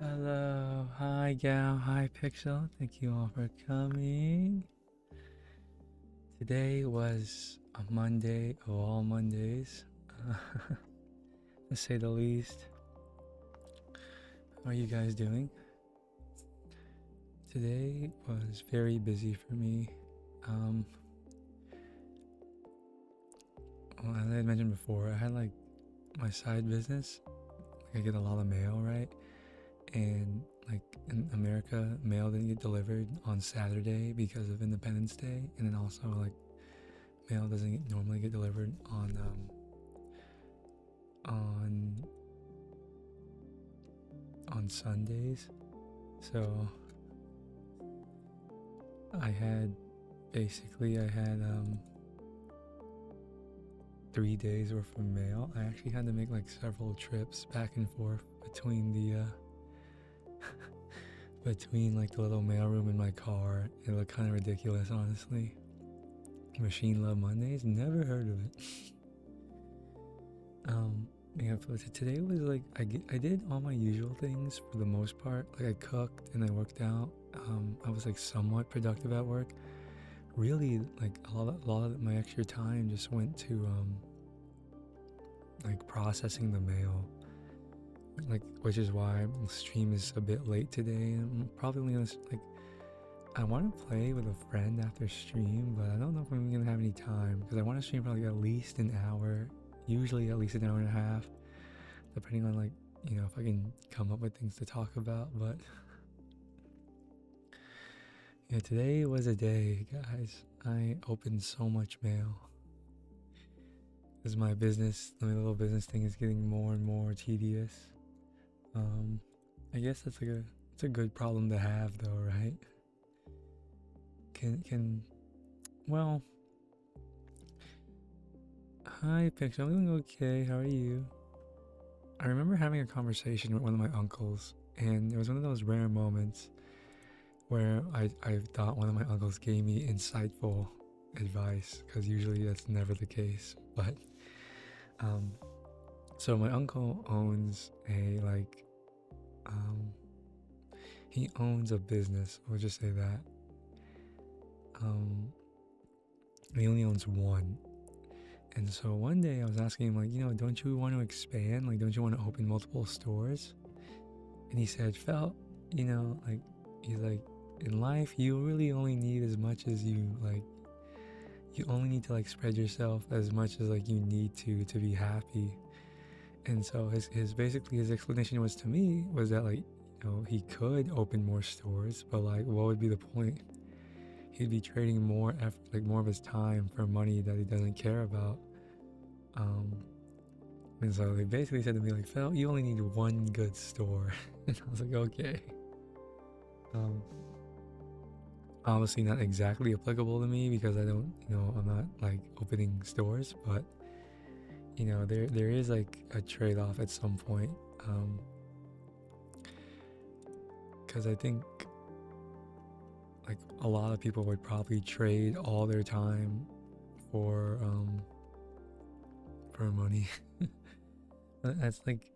Hello, hi Gal, hi Pixel. Thank you all for coming. Today was a Monday of all Mondays, to say the least. How are you guys doing? Today was very busy for me. Um, well, as I had mentioned before, I had like my side business. Like I get a lot of mail, right? And like in America, mail didn't get delivered on Saturday because of Independence Day, and then also like mail doesn't normally get delivered on on Sundays. So I had I had 3 days worth of mail. I actually had to make like several trips back and forth between the between like the little mailroom in my car. It looked kind of ridiculous, honestly. Machine Love Mondays, never heard of it. um, yeah, but today was like I did all my usual things for the most part. Like I cooked and I worked out. I was like somewhat productive at work. Really, like a lot of my extra time just went to like processing the mail. Like, which is why the stream is a bit late today. I'm probably only gonna like I want to play with a friend after stream, but I don't know if I'm gonna have any time because I want to stream for like at least an hour, usually at least an hour and a half, depending on like if I can come up with things to talk about. But yeah, today was a day, guys. I opened so much mail because my little business thing is getting more and more tedious. Um, I guess that's like it's a good problem to have, though, right? Can well, hi, Picture. I'm doing okay. How are you? I remember having a conversation with one of my uncles, and it was one of those rare moments where I thought one of my uncles gave me insightful advice, because usually that's never the case. But um, so my uncle owns a like um, he owns a business. We'll just say that. Um, he only owns one. And so one day I was asking him, like, don't you want to expand? Like, don't you want to open multiple stores? And he said, Felt, like, he's like, in life, you really only need as much as you only need to, like, spread yourself as much as, like, you need to be happy. And so his basically his explanation was to me was that, like, he could open more stores, but, like, what would be the point? He'd be trading more effort, like, more of his time for money that he doesn't care about. Um, and so they basically said to me, like, Phil, you only need one good store. And I was like, okay. Um, Obviously not exactly applicable to me because I don't, I'm not like opening stores, but there is like a trade-off at some point. Because I think like a lot of people would probably trade all their time for money. That's like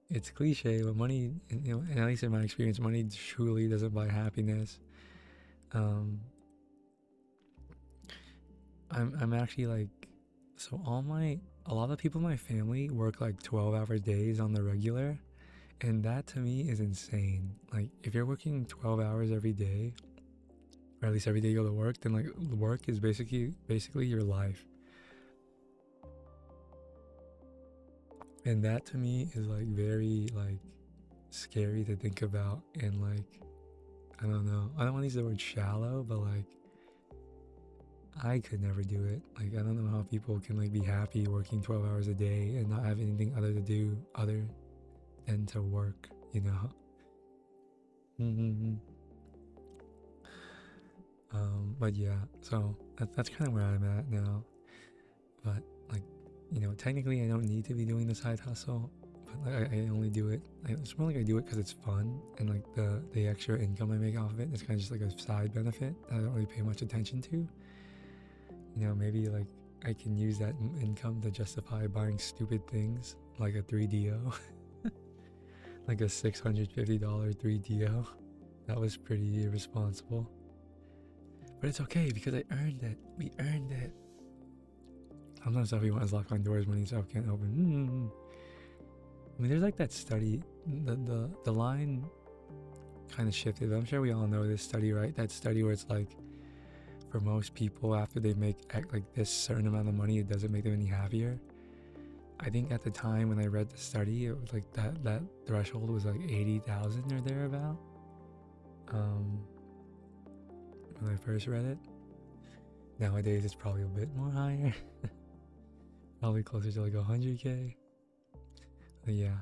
it's cliche, but money, and at least in my experience, money truly doesn't buy happiness. Um, I'm actually like, so a lot of people in my family work like 12-hour days on the regular, and that to me is insane. Like if you're working 12 hours every day, or at least every day you go to work, then like work is basically your life. And that to me is like very like scary to think about, and like I don't know. I don't want to use the word shallow, but like I could never do it. Like I don't know how people can like be happy working 12 hours a day and not have anything other to do other than to work, you know. Mm-hmm. But yeah, so that's kind of where I'm at now. But like, technically I don't need to be doing the side hustle, but like, I only do it. It's more like I do it because it's fun, and like the extra income I make off of it is kind of just like a side benefit that I don't really pay much attention to. Maybe like I can use that income to justify buying stupid things like a 3DO. like a $650 3DO. That was pretty irresponsible. But it's okay because I earned it. We earned it. Sometimes everyone has locked on doors when himself can't open. I mean, there's like that study, the line kind of shifted. I'm sure we all know this study, right? That study where it's like, for most people, after they make like this certain amount of money, it doesn't make them any happier. I think at the time when I read the study, it was like that threshold was like 80,000 or thereabout. When I first read it. Nowadays, it's probably a bit more higher. Probably closer to like 100K. But yeah.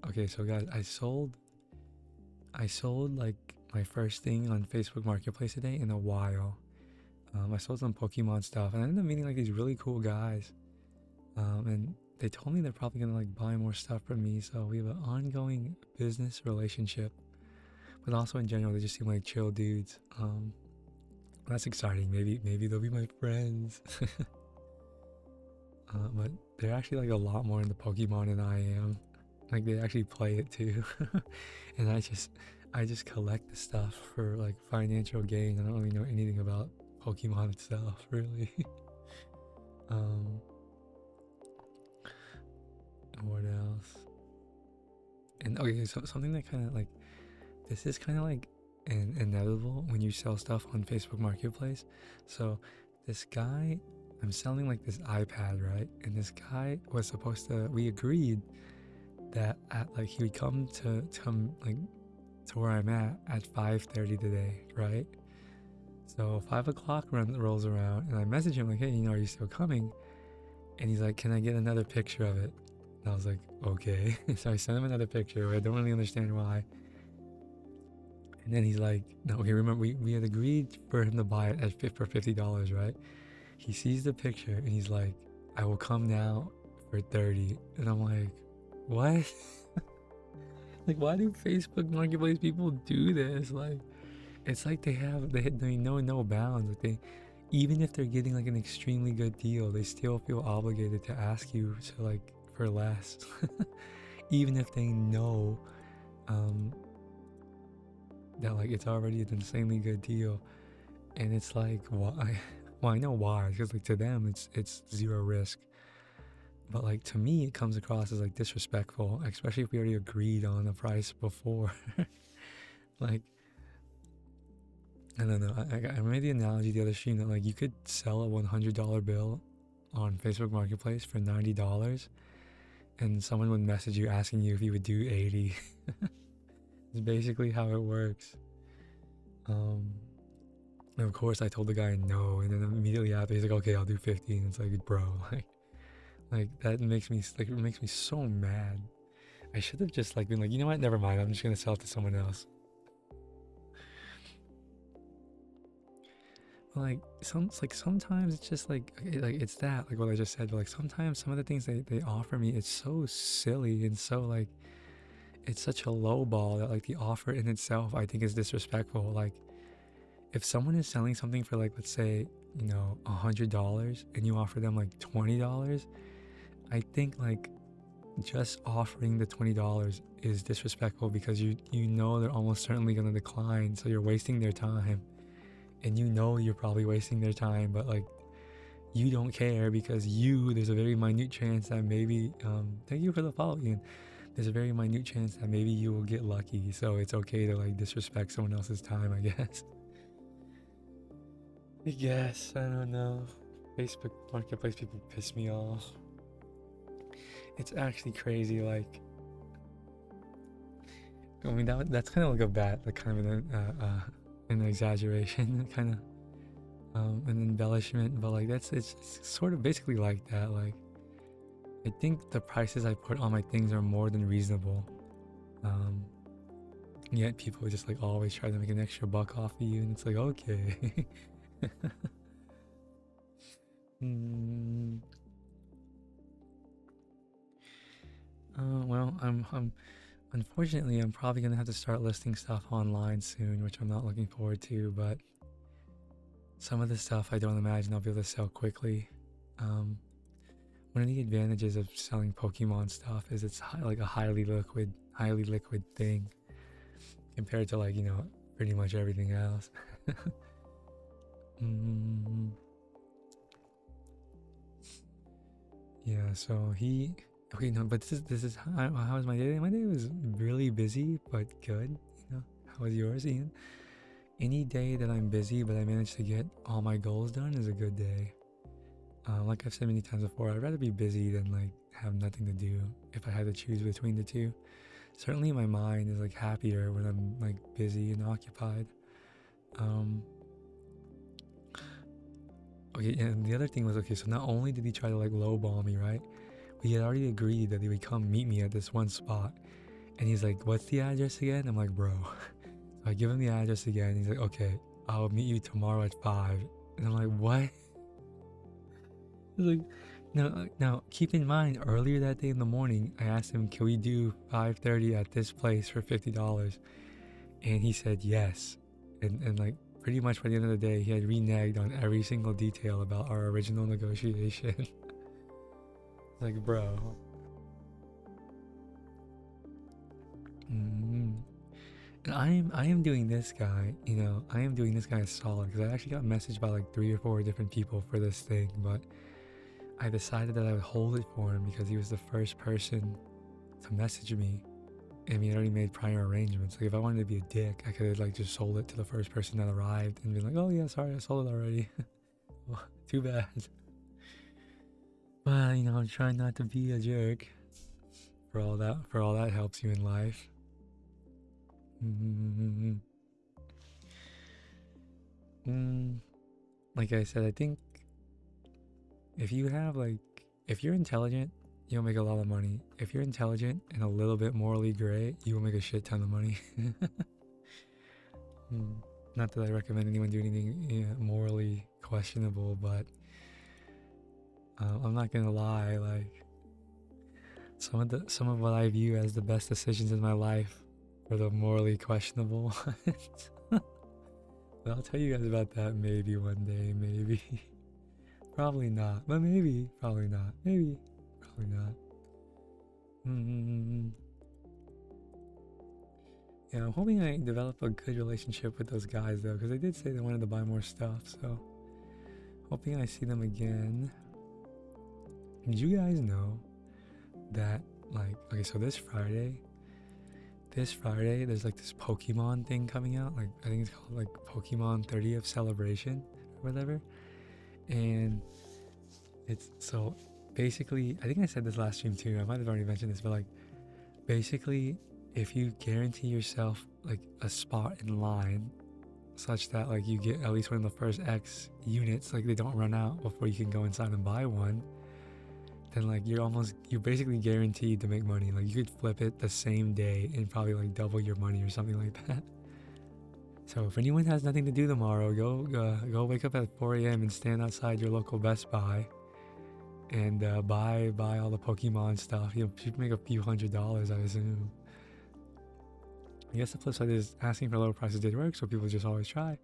Okay, so guys, I sold like my first thing on Facebook Marketplace today in a while. I sold some Pokemon stuff, and I ended up meeting like these really cool guys. And they told me they're probably gonna like buy more stuff from me, so we have an ongoing business relationship. But also in general, they just seem like chill dudes. That's exciting. Maybe they'll be my friends. But they're actually like a lot more into Pokemon than I am. Like they actually play it too. And I just collect the stuff for like financial gain. I don't really know anything about Pokemon itself, really. What else? And okay, so something that kind of like, this is kind of like inevitable when you sell stuff on Facebook Marketplace. So this guy, I'm selling like this iPad, right? And this guy was supposed to, we agreed that at like he would come like to where I'm at 5:30 today, right? So 5 o'clock rolls around, and I message him like, hey, are you still coming? And he's like, can I get another picture of it? And I was like, okay. So I sent him another picture. I don't really understand why. And then he's like, no, okay, remember we had agreed for him to buy it for $50, right? He sees the picture and he's like, I will come now for 30. And I'm like, what? Like, why do Facebook Marketplace people do this? Like, it's like they know no bounds. Like even if they're getting like an extremely good deal, they still feel obligated to ask you to like for less. Even if they know that like it's already an insanely good deal. And it's like, why? Well, I know why, because like to them it's zero risk. But like to me, it comes across as like disrespectful, especially if we already agreed on the price before. Like, I don't know. I made the analogy the other stream that like you could sell a $100 bill on Facebook Marketplace for $90, and someone would message you asking you if you would do 80. It's basically how it works. And of course, I told the guy no, and then immediately after he's like, "Okay, I'll do 50." And it's like, bro, like that makes me so mad. I should have just like been like, you know what? Never mind. I'm just gonna sell it to someone else. Like sometimes it's just like it's that like what I just said. But like sometimes some of the things they offer me, it's so silly and so like it's such a low ball that like the offer in itself I think is disrespectful. Like if someone is selling something for like, let's say, $100 and you offer them like $20, I think like just offering the $20 is disrespectful because you know they're almost certainly going to decline, so you're wasting their time, and you're probably wasting their time, but like you don't care because there's a very minute chance that maybe thank you for the follow, Ian. There's a very minute chance that maybe you will get lucky, so it's okay to like disrespect someone else's time, I guess. I don't know. Facebook Marketplace people piss me off. It's actually crazy. Like, I mean, that's kind of like kind of an exaggeration, kind of an embellishment, but like it's sort of basically like that. Like, I think the prices I put on my things are more than reasonable. Yet people just like always try to make an extra buck off of you, and it's like, okay. Well, I'm unfortunately I'm probably gonna have to start listing stuff online soon, which I'm not looking forward to. But some of the stuff I don't imagine I'll be able to sell quickly. One of the advantages of selling Pokemon stuff is it's like a highly highly liquid thing compared to like, you know, pretty much everything else. mm, yeah, so he okay, no, but this is how was my day? My day was really busy but good, you know. How was yours, Ian? Any day that I'm busy but I manage to get all my goals done is a good day. Like I've said many times before, I'd rather be busy than like have nothing to do if I had to choose between the two. Certainly my mind is like happier when I'm like busy and occupied. Um, okay, and the other thing was, okay, so not only did he try to like lowball me, right? We had already agreed that he would come meet me at this one spot. And he's like, what's the address again? I'm like, bro. So I give him the address again. He's like, okay, I'll meet you tomorrow at 5. And I'm like, what? He's like, now, keep in mind, earlier that day in the morning, I asked him, can we do 5:30 at this place for $50? And he said yes. And like, pretty much by the end of the day, he had reneged on every single detail about our original negotiation. Like, bro. Mm. And I am doing this guy, you know, I am doing this guy a solid because I actually got messaged by like 3 or 4 different people for this thing, but I decided that I would hold it for him because he was the first person to message me. And we had already made prior arrangements. Like if I wanted to be a dick, I could have like just sold it to the first person that arrived and be like, oh yeah, sorry, I sold it already. Well, too bad. But you know, I'm trying not to be a jerk. For all that helps you in life. Like I said, I think if you're intelligent, you'll make a lot of money. If you're intelligent and a little bit morally gray, you will make a shit ton of money. Not that I recommend anyone do anything morally questionable, but I'm not gonna lie, like some of what I view as the best decisions in my life were the morally questionable ones. But I'll tell you guys about that maybe one day, maybe. Probably not, but maybe. Probably not, maybe. Probably not. Yeah, I'm hoping I develop a good relationship with those guys though, because they did say they wanted to buy more stuff, so hoping I see them again. Did you guys know that, like, okay, so this Friday, there's like this Pokemon thing coming out. Like, I think it's called like Pokemon 30th Celebration or whatever. And it's so basically, I think I said this last stream too. I might have already mentioned this, but like, basically, if you guarantee yourself like a spot in line such that like you get at least one of the first X units, like they don't run out before you can go inside and buy one, then like you're basically guaranteed to make money. Like you could flip it the same day and probably like double your money or something like that. So if anyone has nothing to do tomorrow, go wake up at 4 a.m. and stand outside your local Best Buy and buy all the Pokemon stuff. You make a few $100s, I assume. I guess the flip side is asking for lower prices did work, so people just always try.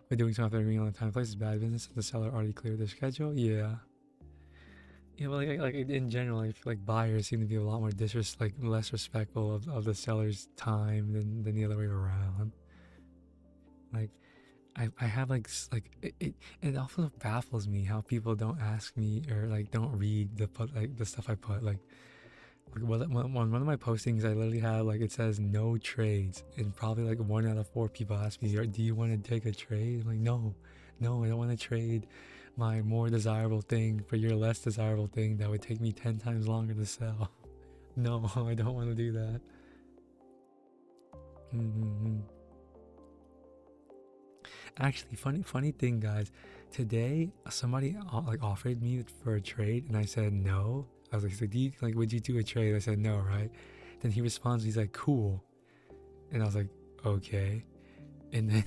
But doing something agreeing on the time and place is bad business. The seller already cleared their schedule. Yeah. Yeah, but like in general, I feel like buyers seem to be a lot more less respectful of the seller's time than the other way around. Like, I have it also baffles me how people don't ask me or like don't read the stuff I put. Like one of my postings, I literally have like it says no trades, and probably like 1 out of 4 people ask me, do you want to take a trade? I'm like, no, I don't want to trade my more desirable thing for your less desirable thing that would take me 10 times longer to sell. No, I don't want to do that. Actually, funny thing, guys. Today, somebody like offered me for a trade, and I said no. I was like, so would you do a trade? I said no, right? Then he responds, he's like, cool. And I was like, okay. And then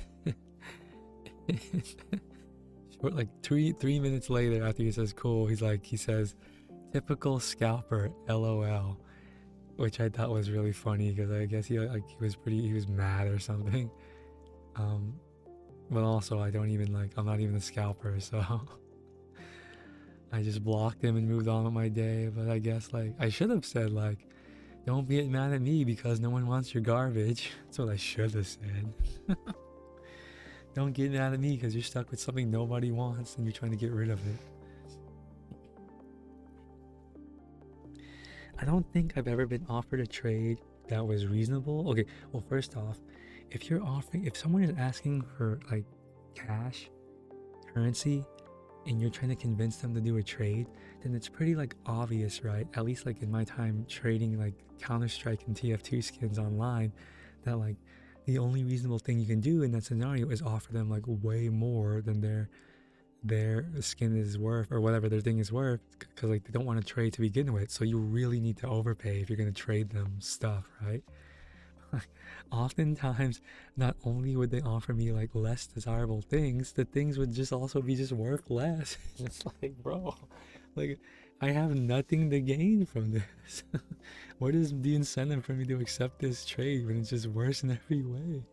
like 3 minutes later, after he says cool, he says, typical scalper, LOL, which I thought was really funny because I guess he was mad or something. But also I'm not even a scalper, so I just blocked him and moved on with my day. But I guess like I should have said like, Don't get mad at me because no one wants your garbage. That's what I should have said. Don't get mad at me because you're stuck with something nobody wants and you're trying to get rid of it. I don't think I've ever been offered a trade that was reasonable. Okay, well, first off, if someone is asking for like cash, currency, and you're trying to convince them to do a trade, then it's pretty like obvious, right? At least like in my time trading like Counter-Strike and TF2 skins online, that like the only reasonable thing you can do in that scenario is offer them like way more than their skin is worth or whatever their thing is worth, because like they don't want to trade to begin with. So you really need to overpay if you're going to trade them stuff, right? Oftentimes, not only would they offer me like less desirable things, the things would just also be just worth less. It's like, bro, like I have nothing to gain from this. What is the incentive for me to accept this trade when it's just worse in every way?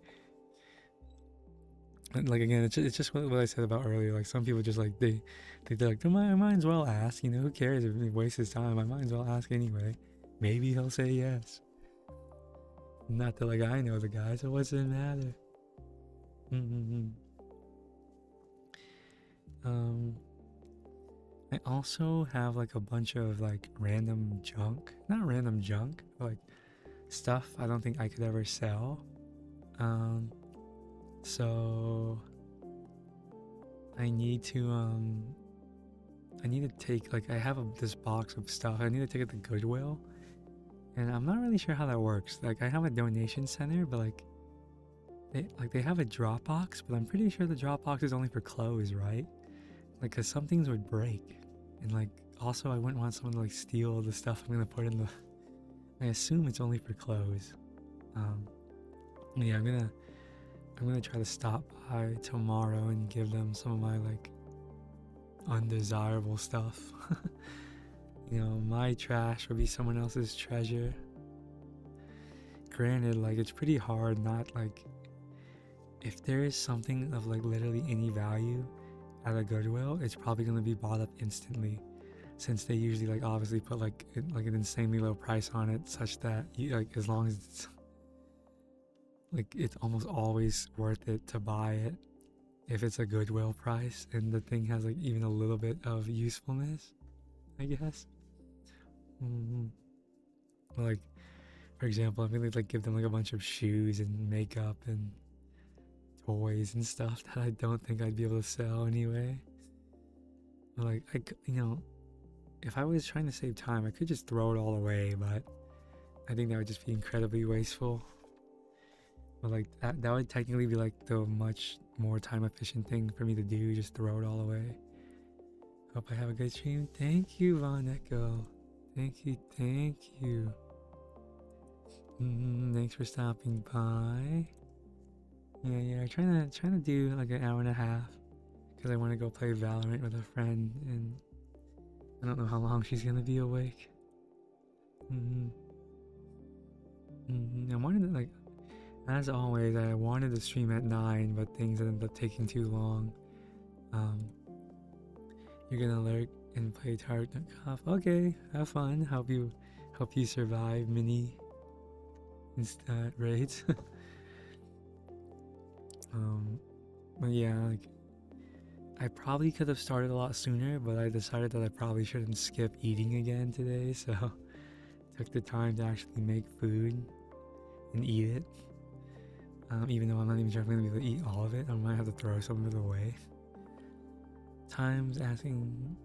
And like again, it's just what I said about earlier. Like some people just like they're like, I might as well ask. You know, who cares if he wastes his time? I might as well ask anyway. Maybe he'll say yes. Not that like I know the guy, so what's it matter? I also have like a bunch of like random junk. Not random junk, but like stuff I don't think I could ever sell. So I need to take like I have this box of stuff. I need to take it to Goodwill. And I'm not really sure how that works. Like I have a donation center, but like they have a drop box, but I'm pretty sure the drop box is only for clothes, right? Like, cause some things would break, and like also I wouldn't want someone to like steal the stuff I'm gonna put in the. I assume it's only for clothes. Yeah, I'm gonna try to stop by tomorrow and give them some of my like undesirable stuff. You know, my trash would be someone else's treasure. Granted, like it's pretty hard not like if there is something of like literally any value at a Goodwill, it's probably gonna be bought up instantly, since they usually like obviously put like an insanely low price on it, such that you like as long as it's like it's almost always worth it to buy it if it's a Goodwill price and the thing has like even a little bit of usefulness, I guess. Like for example, I'm gonna like give them like a bunch of shoes and makeup and toys and stuff that I don't think I'd be able to sell anyway. But like if I was trying to save time, I could just throw it all away, but I think that would just be incredibly wasteful. But like that would technically be like the much more time efficient thing for me to do, just throw it all away. Hope I have a good stream. Thank you, Von Echo. Thank you. Thanks for stopping by. Yeah, trying to do like an hour and a half because I want to go play Valorant with a friend, and I don't know how long she's gonna be awake. I wanted to like, as always, I wanted to stream at 9, but things ended up taking too long. You're gonna lurk and play Tarkov. Okay, have fun. Help you survive mini raids. But yeah, like I probably could have started a lot sooner, but I decided that I probably shouldn't skip eating again today, so took the time to actually make food and eat it. Even though I'm not even sure if I'm gonna be able to eat all of it, I might have to throw some of it away. Times asking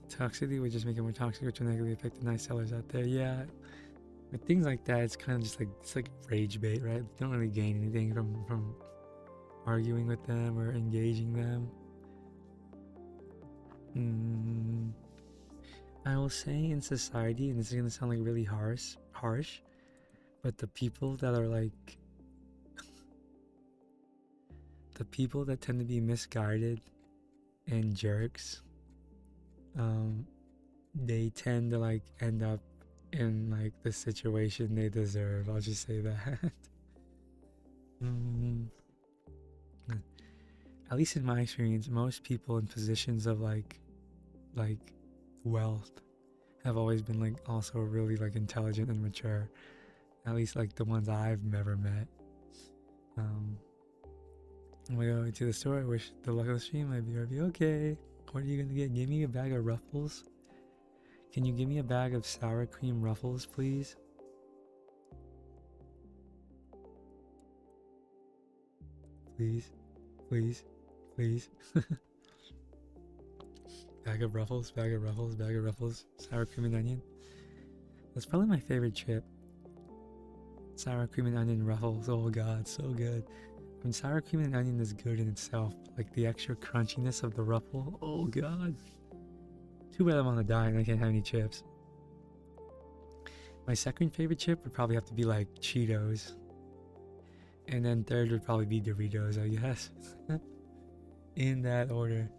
toxicity would just make it more toxic, which will negatively affect the nice sellers out there. Yeah, with things like that, it's kind of just like it's like rage bait, right? You don't really gain anything from arguing with them or engaging them. I will say in society, and this is gonna sound like really harsh, but the people that are like the people that tend to be misguided and jerks, they tend to like end up in like the situation they deserve. I'll just say that. At least in my experience, most people in positions of like wealth have always been like also really like intelligent and mature. At least like the ones I've never met. I'm gonna go to the store. I wish the luck of the stream. I'd be okay. What are you gonna get? Give me a bag of Ruffles. Can you give me a bag of sour cream Ruffles, please? Please, please, please. Bag of Ruffles, bag of Ruffles, bag of Ruffles. Sour cream and onion. That's probably my favorite chip. Sour cream and onion Ruffles. Oh god, so good. I mean, sour cream and onion is good in itself. Like the extra crunchiness of the Ruffle. Oh god. Too bad I'm on a diet and I can't have any chips. My second favorite chip would probably have to be like Cheetos. And then third would probably be Doritos, I guess. In that order.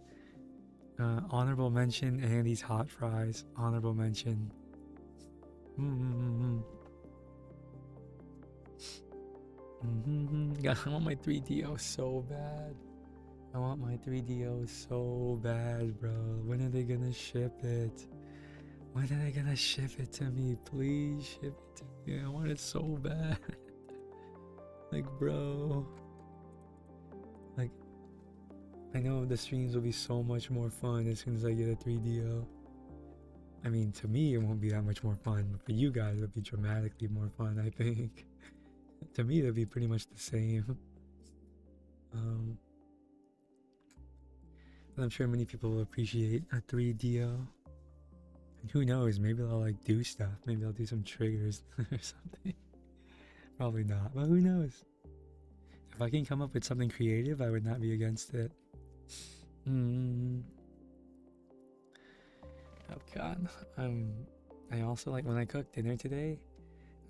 Honorable mention, Andy's hot fries. Honorable mention. God, I want my 3DO so bad. I want my 3DO so bad, bro. When are they gonna ship it? When are they gonna ship it to me? Please ship it to me. I want it so bad. Like, bro. Like, I know the streams will be so much more fun as soon as I get a 3DO. I mean, to me, it won't be that much more fun. But for you guys, it'll be dramatically more fun, I think. To me, it'll be pretty much the same. But I'm sure many people will appreciate a 3DO. And who knows, maybe I'll like do stuff. Maybe I'll do some triggers or something. Probably not, but who knows? If I can come up with something creative, I would not be against it. Oh god. I also like when I cooked dinner today,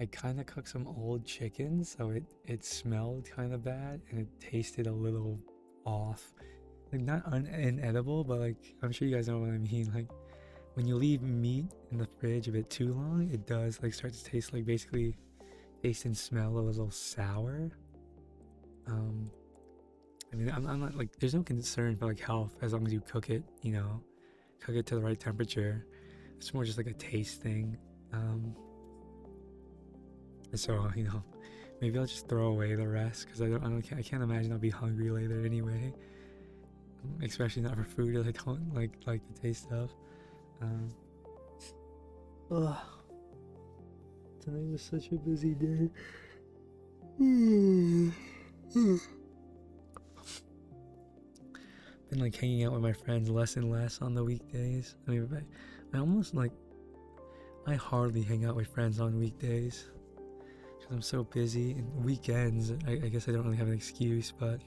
I kind of cooked some old chicken, so it smelled kind of bad and it tasted a little off. Like not inedible, but like I'm sure you guys know what I mean. Like when you leave meat in the fridge a bit too long, it does like start to taste like basically taste and smell a little sour. I mean, I'm not like there's no concern for like health as long as you cook it, you know, cook it to the right temperature. It's more just like a taste thing. So you know, maybe I'll just throw away the rest because I can't imagine I'll be hungry later anyway. Especially not for food that I don't like the taste of. Tonight was such a busy day. Been like hanging out with my friends less and less on the weekdays. I mean, I almost like I hardly hang out with friends on weekdays because I'm so busy. And weekends, I guess I don't really have an excuse, but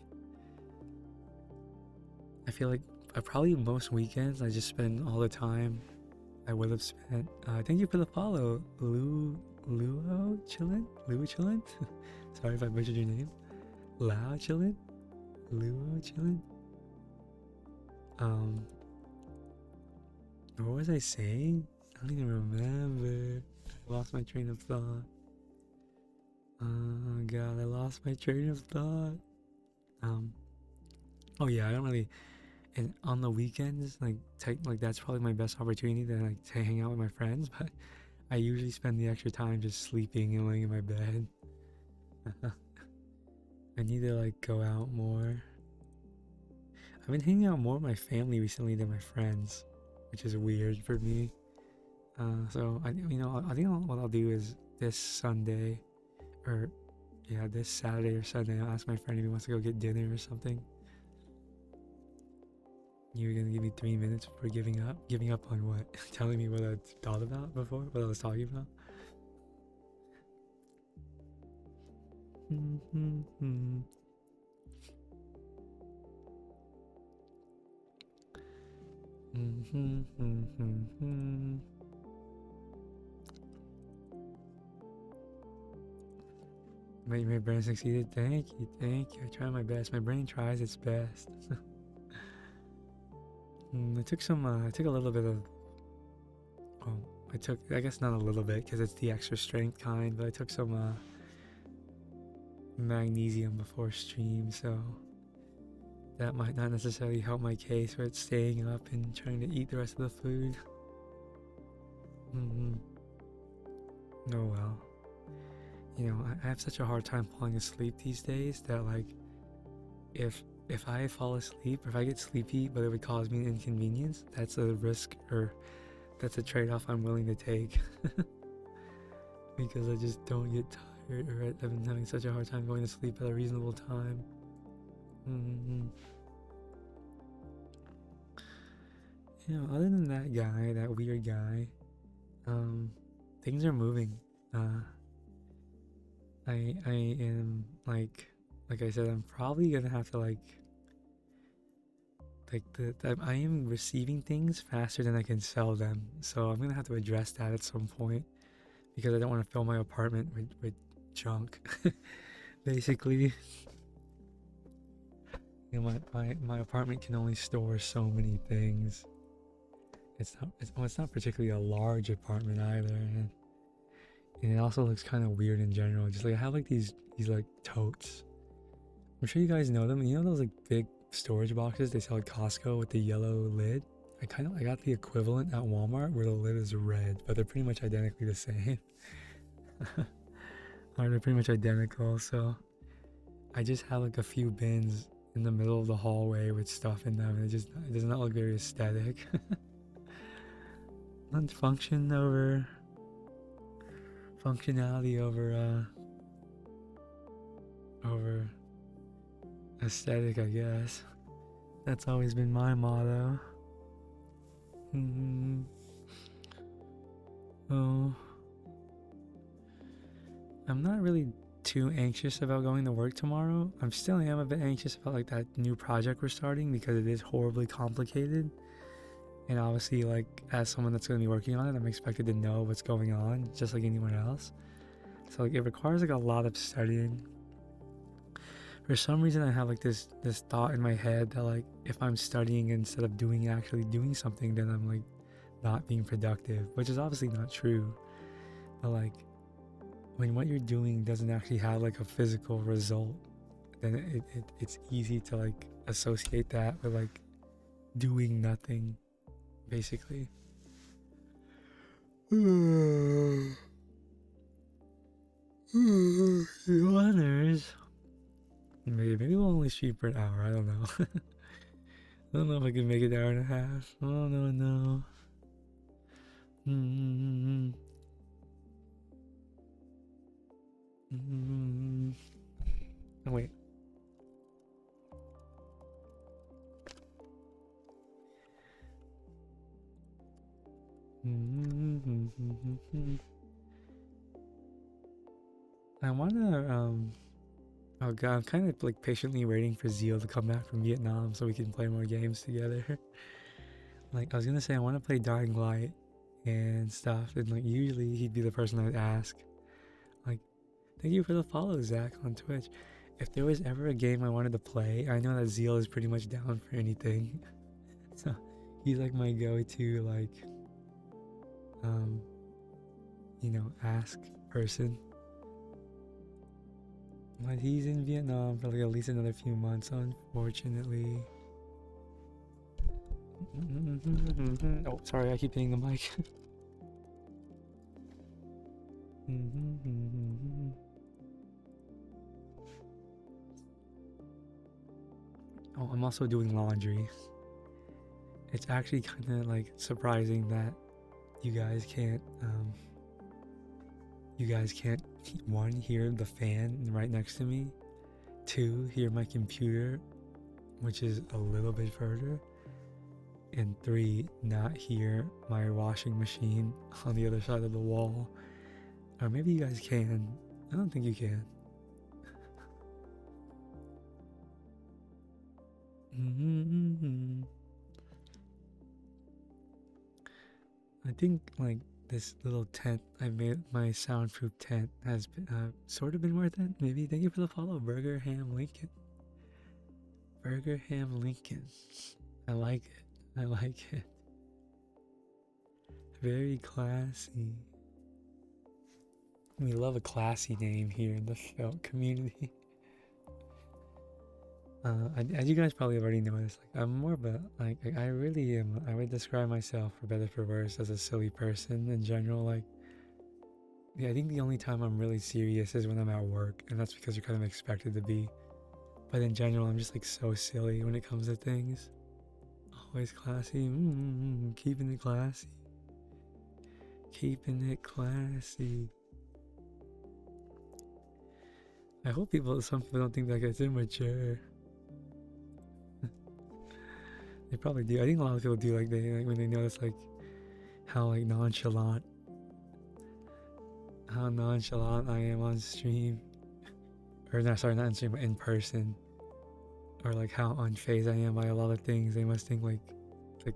I feel like probably most weekends I just spend all the time I would have spent. Thank you for the follow, Luo Chillin. Sorry if I butchered your name. Lao Chillin, Luo Chillin. What was I saying? I don't even remember. I lost my train of thought. Oh god, I lost my train of thought. Oh yeah, I don't really. And on the weekends, like that's probably my best opportunity to hang out with my friends. But I usually spend the extra time just sleeping and laying in my bed. I need to like go out more. I've been hanging out more with my family recently than my friends, which is weird for me. So I think what I'll do is this Sunday, or yeah, this Saturday or Sunday, I'll ask my friend if he wants to go get dinner or something. You're gonna give me 3 minutes before giving up? Giving up on what? Telling me what I thought about before? What I was talking about? My brain succeeded. Thank you. I try my best. My brain tries its best. I took a little bit of, I guess not a little bit because it's the extra strength kind, but I took some magnesium before stream, so that might not necessarily help my case with staying up and trying to eat the rest of the food. Mm-hmm. Oh well. You know, I have such a hard time falling asleep these days that like if I fall asleep, if I get sleepy, but it would cause me an inconvenience, that's a risk or that's a trade-off I'm willing to take because I just don't get tired, or I've been having such a hard time going to sleep at a reasonable time. Mm-hmm. You know, other than that guy, that weird guy, um, things are moving. I am like I said, I'm probably gonna have to I am receiving things faster than I can sell them, so I'm gonna have to address that at some point because I don't want to fill my apartment with junk. Basically, you know, my apartment can only store so many things. It's not particularly a large apartment either, and it also looks kind of weird in general. Just like I have like these like totes. I'm sure you guys know them. You know those like big storage boxes they sell at Costco with the yellow lid? I got the equivalent at Walmart where the lid is red, but they're pretty much identically the same. They're pretty much identical, so I just have like a few bins in the middle of the hallway with stuff in them, and it does not look very aesthetic. Let's functionality over aesthetic, I guess. That's always been my motto. Oh, I'm not really too anxious about going to work tomorrow. I am a bit anxious about like that new project we're starting because it is horribly complicated. And obviously, like as someone that's going to be working on it, I'm expected to know what's going on just like anyone else. So like it requires like a lot of studying. For some reason, I have like this thought in my head that like if I'm studying instead of actually doing something, then I'm like not being productive, which is obviously not true. But like when what you're doing doesn't actually have like a physical result, then it's easy to like associate that with like doing nothing, basically. Runners. Maybe we'll only stream for an hour. I don't know. I don't know if I can make it an hour and a half. Oh no. Oh wait. I wanna oh god, I'm kind of like patiently waiting for Zeal to come back from Vietnam so we can play more games together. Like I was gonna say I want to play Dying Light and stuff, and like usually he'd be the person I'd ask. Like, thank you for the follow, Zach, on Twitch. If there was ever a game I wanted to play, I know that Zeal is pretty much down for anything. So he's like my go-to like ask person. But he's in Vietnam for like at least another few months, unfortunately. Oh, sorry, I keep hitting the mic. Oh, I'm also doing laundry. It's actually kind of like surprising that you guys can't one, hear the fan right next to me, two, hear my computer, which is a little bit further, and three, not hear my washing machine on the other side of the wall. Or maybe you guys can. I don't think you can. I think like this little tent I made, my soundproof tent, has been sort of been worth it. Maybe. Thank you for the follow, Burger Ham Lincoln. Burger Ham Lincoln. I like it. Very classy. We love a classy name here in the felt community. As you guys probably already noticed, like I'm more of a like I really am. I would describe myself, for better for worse, as a silly person in general. Like, yeah, I think the only time I'm really serious is when I'm at work, and that's because you're kind of expected to be. But in general, I'm just like so silly when it comes to things. Always classy, keeping it classy, keeping it classy. I hope some people don't think that it's immature. They probably do. I think a lot of people do. Like when they notice like how like nonchalant I am on stream, or not, sorry, not on stream, but in person, or like how unfazed I am by a lot of things. They must think like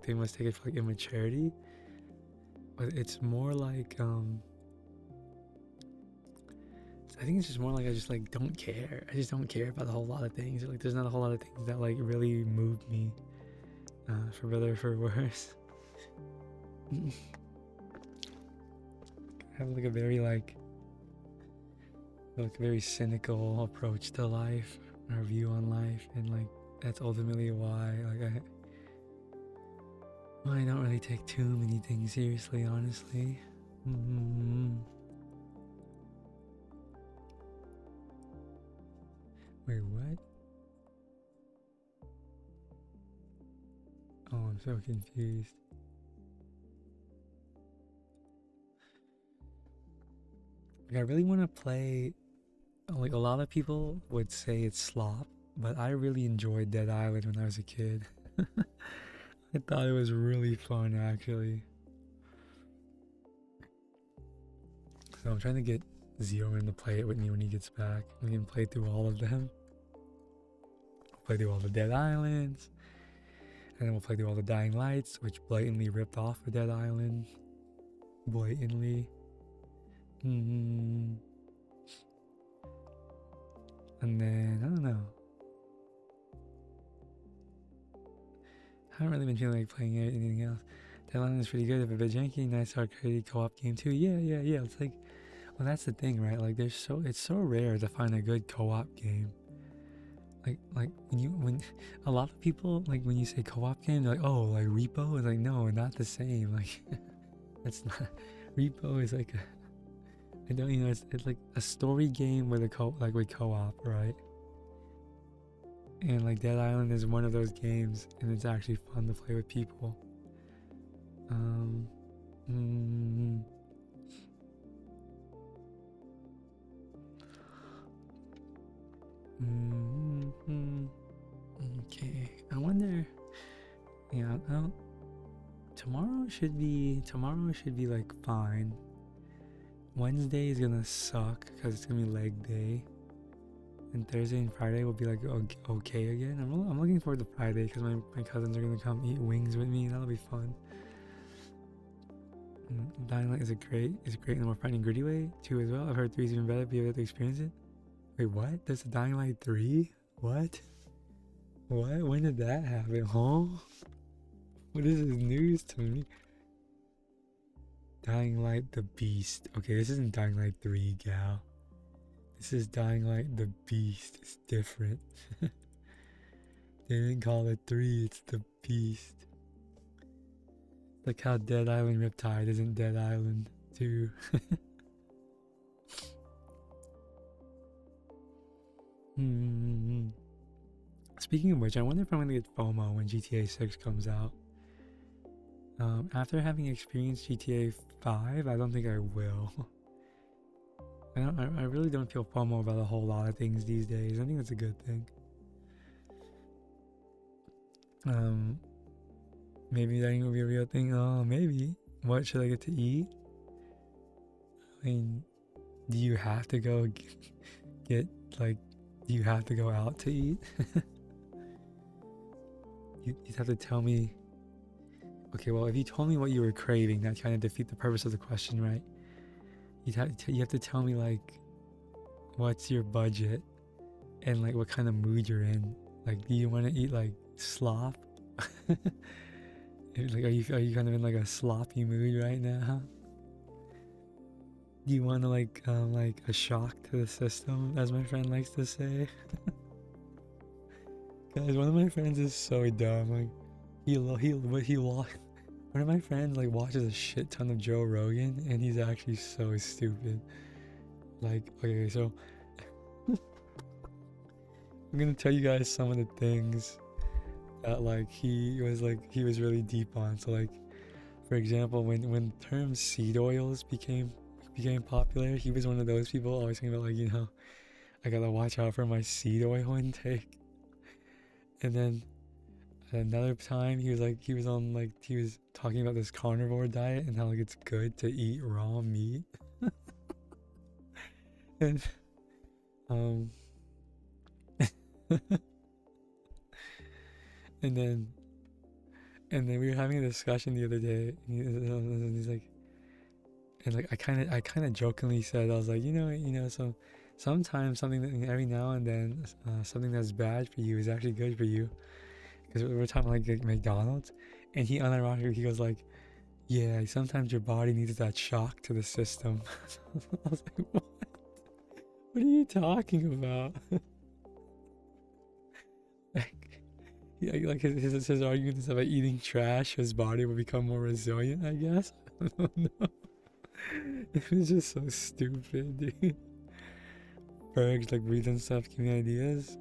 they must take it for like immaturity, but it's more like I think it's just more like I just like don't care. I just don't care about a whole lot of things. Like there's not a whole lot of things that like really move me, for better or for worse. I have like a very very cynical approach to life, or view on life, and like that's ultimately why I don't really take too many things seriously, honestly. Wait, what? Oh, I'm so confused. Like, I really want to play. Like a lot of people would say it's slop, but I really enjoyed Dead Island when I was a kid. I thought it was really fun, actually. So I'm trying to get Zero in to play it with me when he gets back. We can play through all of them. Play through all the Dead Islands. And then we'll play through all the Dying Lights, which blatantly ripped off a Dead Island. Blatantly. And then, I don't know. I haven't really been feeling like playing anything else. Dead Island is pretty good. If a bit janky, nice arcade co-op game too. Yeah. It's like, well, that's the thing, right? Like, it's so rare to find a good co-op game. Like when a lot of people, like when you say co-op game, they're like, oh, like Repo. It's like, no, not the same. Like that's not. Repo is like I don't, it's like a story game with with co-op, right? And like Dead Island is one of those games, and it's actually fun to play with people. Okay, I wonder. Yeah, tomorrow should be like fine. Wednesday is gonna suck because it's gonna be leg day, and Thursday and Friday will be like okay again. I'm looking forward to Friday because my cousins are gonna come eat wings with me. That'll be fun. Dying Light is great, and we're finding Gritty Way too as well. I've heard 3 is even better. Be able to experience it. Wait, what? There's a Dying Light 3? What? What? When did that happen? Huh? What is this news to me? Dying Light the Beast. Okay, this isn't Dying Light 3, gal. This is Dying Light the Beast. It's different. They didn't call it 3, it's the Beast. Like how Dead Island Riptide isn't Dead Island 2. Speaking of which, I wonder if I'm gonna get FOMO when GTA 6 comes out. After having experienced GTA 5, I don't think I will. I really don't feel FOMO about a whole lot of things these days. I think that's a good thing. Maybe that ain't gonna be a real thing. Oh, maybe. What should I get to eat? I mean, do you have to go do you have to go out to eat? You'd have to tell me. Okay, well, if you told me what you were craving, that kind of defeat the purpose of the question, right? You have to tell me like, what's your budget, and like what kind of mood you're in. Like, do you want to eat like slop? Like, are you kind of in like a sloppy mood right now? Do you want to like a shock to the system, as my friend likes to say? Guys, one of my friends is so dumb. Like, one of my friends like watches a shit ton of Joe Rogan, and he's actually so stupid. Like, okay, so I'm gonna tell you guys some of the things that like he was really deep on. So like, for example, when the term seed oils became popular, he was one of those people always talking about like, I gotta watch out for my seed oil intake. And then another time he was talking about this carnivore diet and how like it's good to eat raw meat. And um and then we were having a discussion the other day, and he's like, and like I kind of jokingly said, I was like, so sometimes something that every now and then something that's bad for you is actually good for you, because we're talking like McDonald's, and he unironically he goes like, yeah, sometimes your body needs that shock to the system. I was like, what? What are you talking about? Like, yeah, like his argument is about eating trash, his body will become more resilient, I guess. I don't know. It was just so stupid, dude. Berg's like breathing stuff, give me ideas.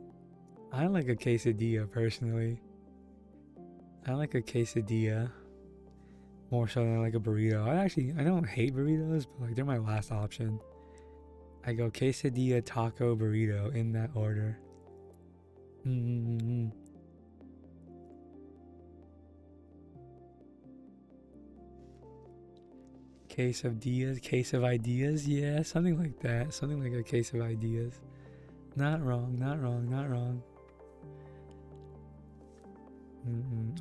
I like a quesadilla personally. I like a quesadilla more so than like a burrito. I don't hate burritos, but like they're my last option. I go quesadilla, taco, burrito in that order. Mm-hmm. Case of ideas, yeah, something like that. Something like a case of ideas. Not wrong, not wrong, not wrong.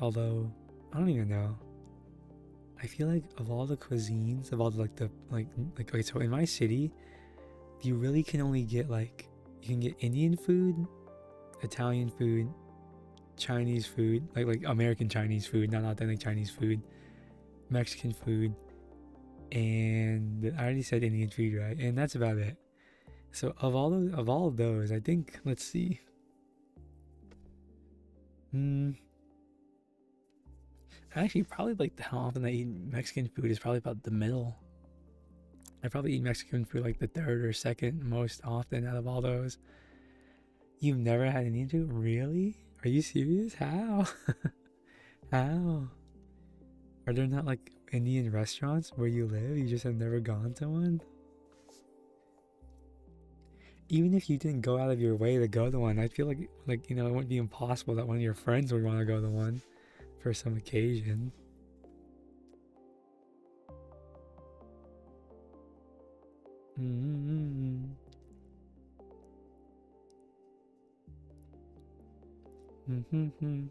Although, I don't even know. I feel like of all the cuisines, of all the okay, so in my city, you really can only get like, you can get Indian food, Italian food, Chinese food, like American Chinese food, not authentic Chinese food, Mexican food, and I already said Indian food, right? And that's about it. So of all of those, I think, let's see. Actually, probably like how often I eat Mexican food is probably about the middle. I probably eat Mexican food like the third or second most often out of all those. You've never had Indian food? Really? Are you serious? How? How? Are there not like Indian restaurants where you live? You just have never gone to one? Even if you didn't go out of your way to go to one, I feel like it wouldn't be impossible that one of your friends would want to go to one for some occasion. Mm-hmm. Mm-hmm.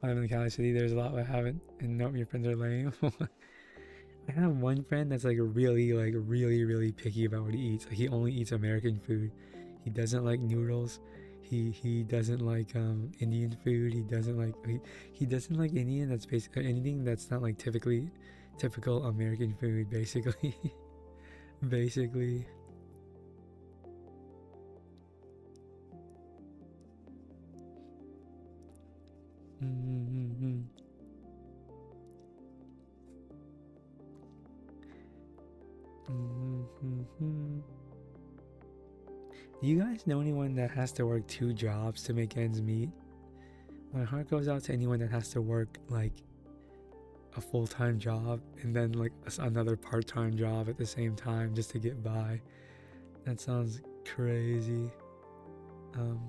I live in the Cali City. There's a lot I haven't, and nope, your friends are lame. I have one friend that's like really picky about what he eats. Like, he only eats American food. He doesn't like noodles. He doesn't like Indian food. He doesn't like Indian. That's basically anything that's not like typical American food. Basically, basically. Mm-hmm. Mm-hmm. Do you guys know anyone that has to work 2 jobs to make ends meet? My heart goes out to anyone that has to work like a full-time job and then like another part-time job at the same time just to get by. That sounds crazy. Um,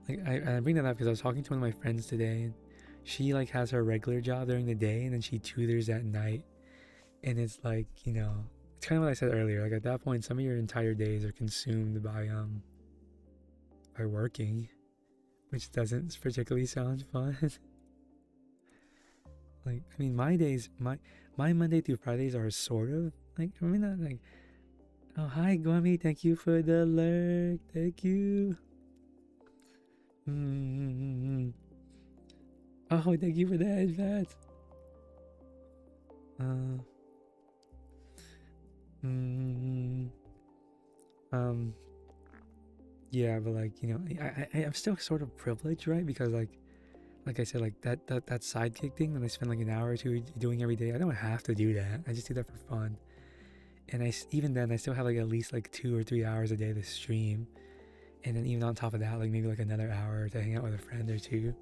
I bring that up because I was talking to one of my friends today, and she like has her regular job during the day and then she tutors at night, and it's like, it's kind of what I said earlier. Like, at that point, some of your entire days are consumed by working, which doesn't particularly sound fun. Like, I mean, my Monday through Fridays are sort of like, I mean, not like, oh, hi, Gummy, thank you for the alert, thank you. Mm-hmm. Oh, thank you for the advance. Uh, mm, um, yeah, but like, you know, I'm still sort of privileged, right? Because like I said, like that sidekick thing that I spend like an hour or two doing every day, I don't have to do that. I just do that for fun. And even then, I still have like at least like 2 or 3 hours a day to stream. And then even on top of that, like maybe like another hour to hang out with a friend or two.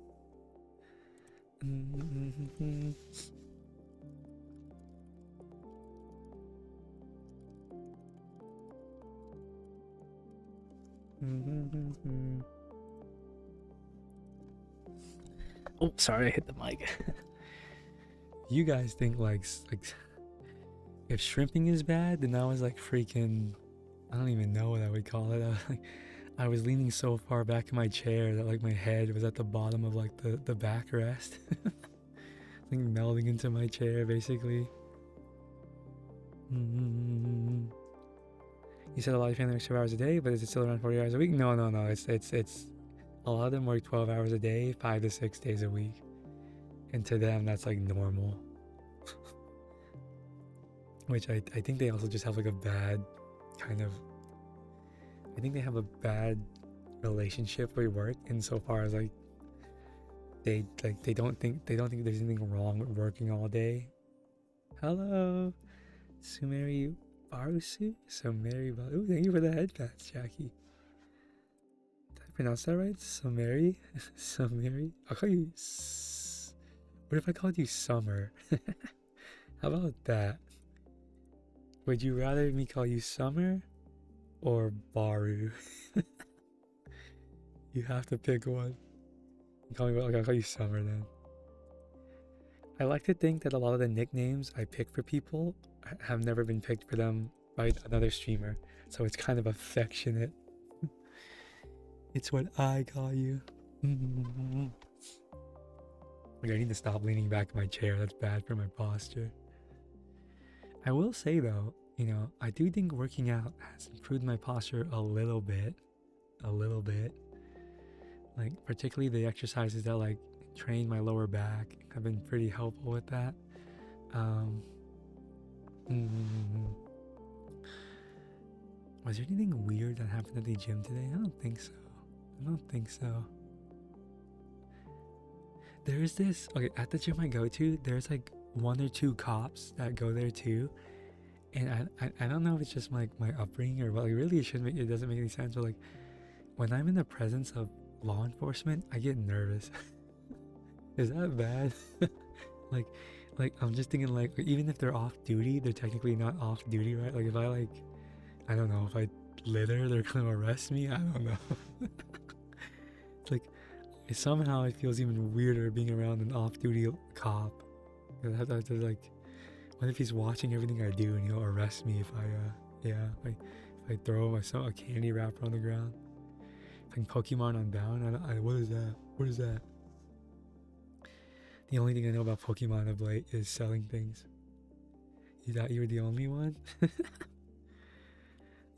Oh, sorry, I hit the mic. You guys think like if shrimping is bad, then I was like freaking, I don't even know what I would call it. I was leaning so far back in my chair that like my head was at the bottom of like the backrest. Like melding into my chair basically. You said a lot of your family works 12 hours a day, but is it still around 40 hours a week? No. It's a lot of them work 12 hours a day, 5 to 6 days a week. And to them, that's like normal. Which I think they also just have like a bad kind of, I think they have a bad relationship with work insofar as like they don't think there's anything wrong with working all day. Hello, Sumeri Barusu? Sumeri Barusu. Ooh, thank you for the headpats, Jackie. Did I pronounce that right? Sumeri? Sumeri? I'll call you... What if I called you Summer? How about that? Would you rather me call you Summer or Baru? You have to pick one. I'll call you Summer then. I like to think that a lot of the nicknames I pick for people have never been picked for them by another streamer, so it's kind of affectionate. It's what I call you. Like, I need to stop leaning back in my chair. That's bad for my posture. I will say though, you know, I do think working out has improved my posture a little bit. Like particularly the exercises that like train my lower back have been pretty helpful with that. Was there anything weird that happened at the gym today? I don't think so. There's this, okay, at the gym I go to, there's like 1 or 2 cops that go there too. And I don't know if it's just like my upbringing or what, like really it doesn't make any sense, but like when I'm in the presence of law enforcement, I get nervous. Is that bad? like I'm just thinking like even if they're off duty, they're technically not off duty, right? Like if I don't know, if I litter, they're gonna arrest me. I don't know. It's like somehow it feels even weirder being around an off-duty cop. Like, what if he's watching everything I do and he'll arrest me if I throw a candy wrapper on the ground? If I Pokemon Unbound, what is that? What is that? The only thing I know about Pokemon of late is selling things. You thought you were the only one?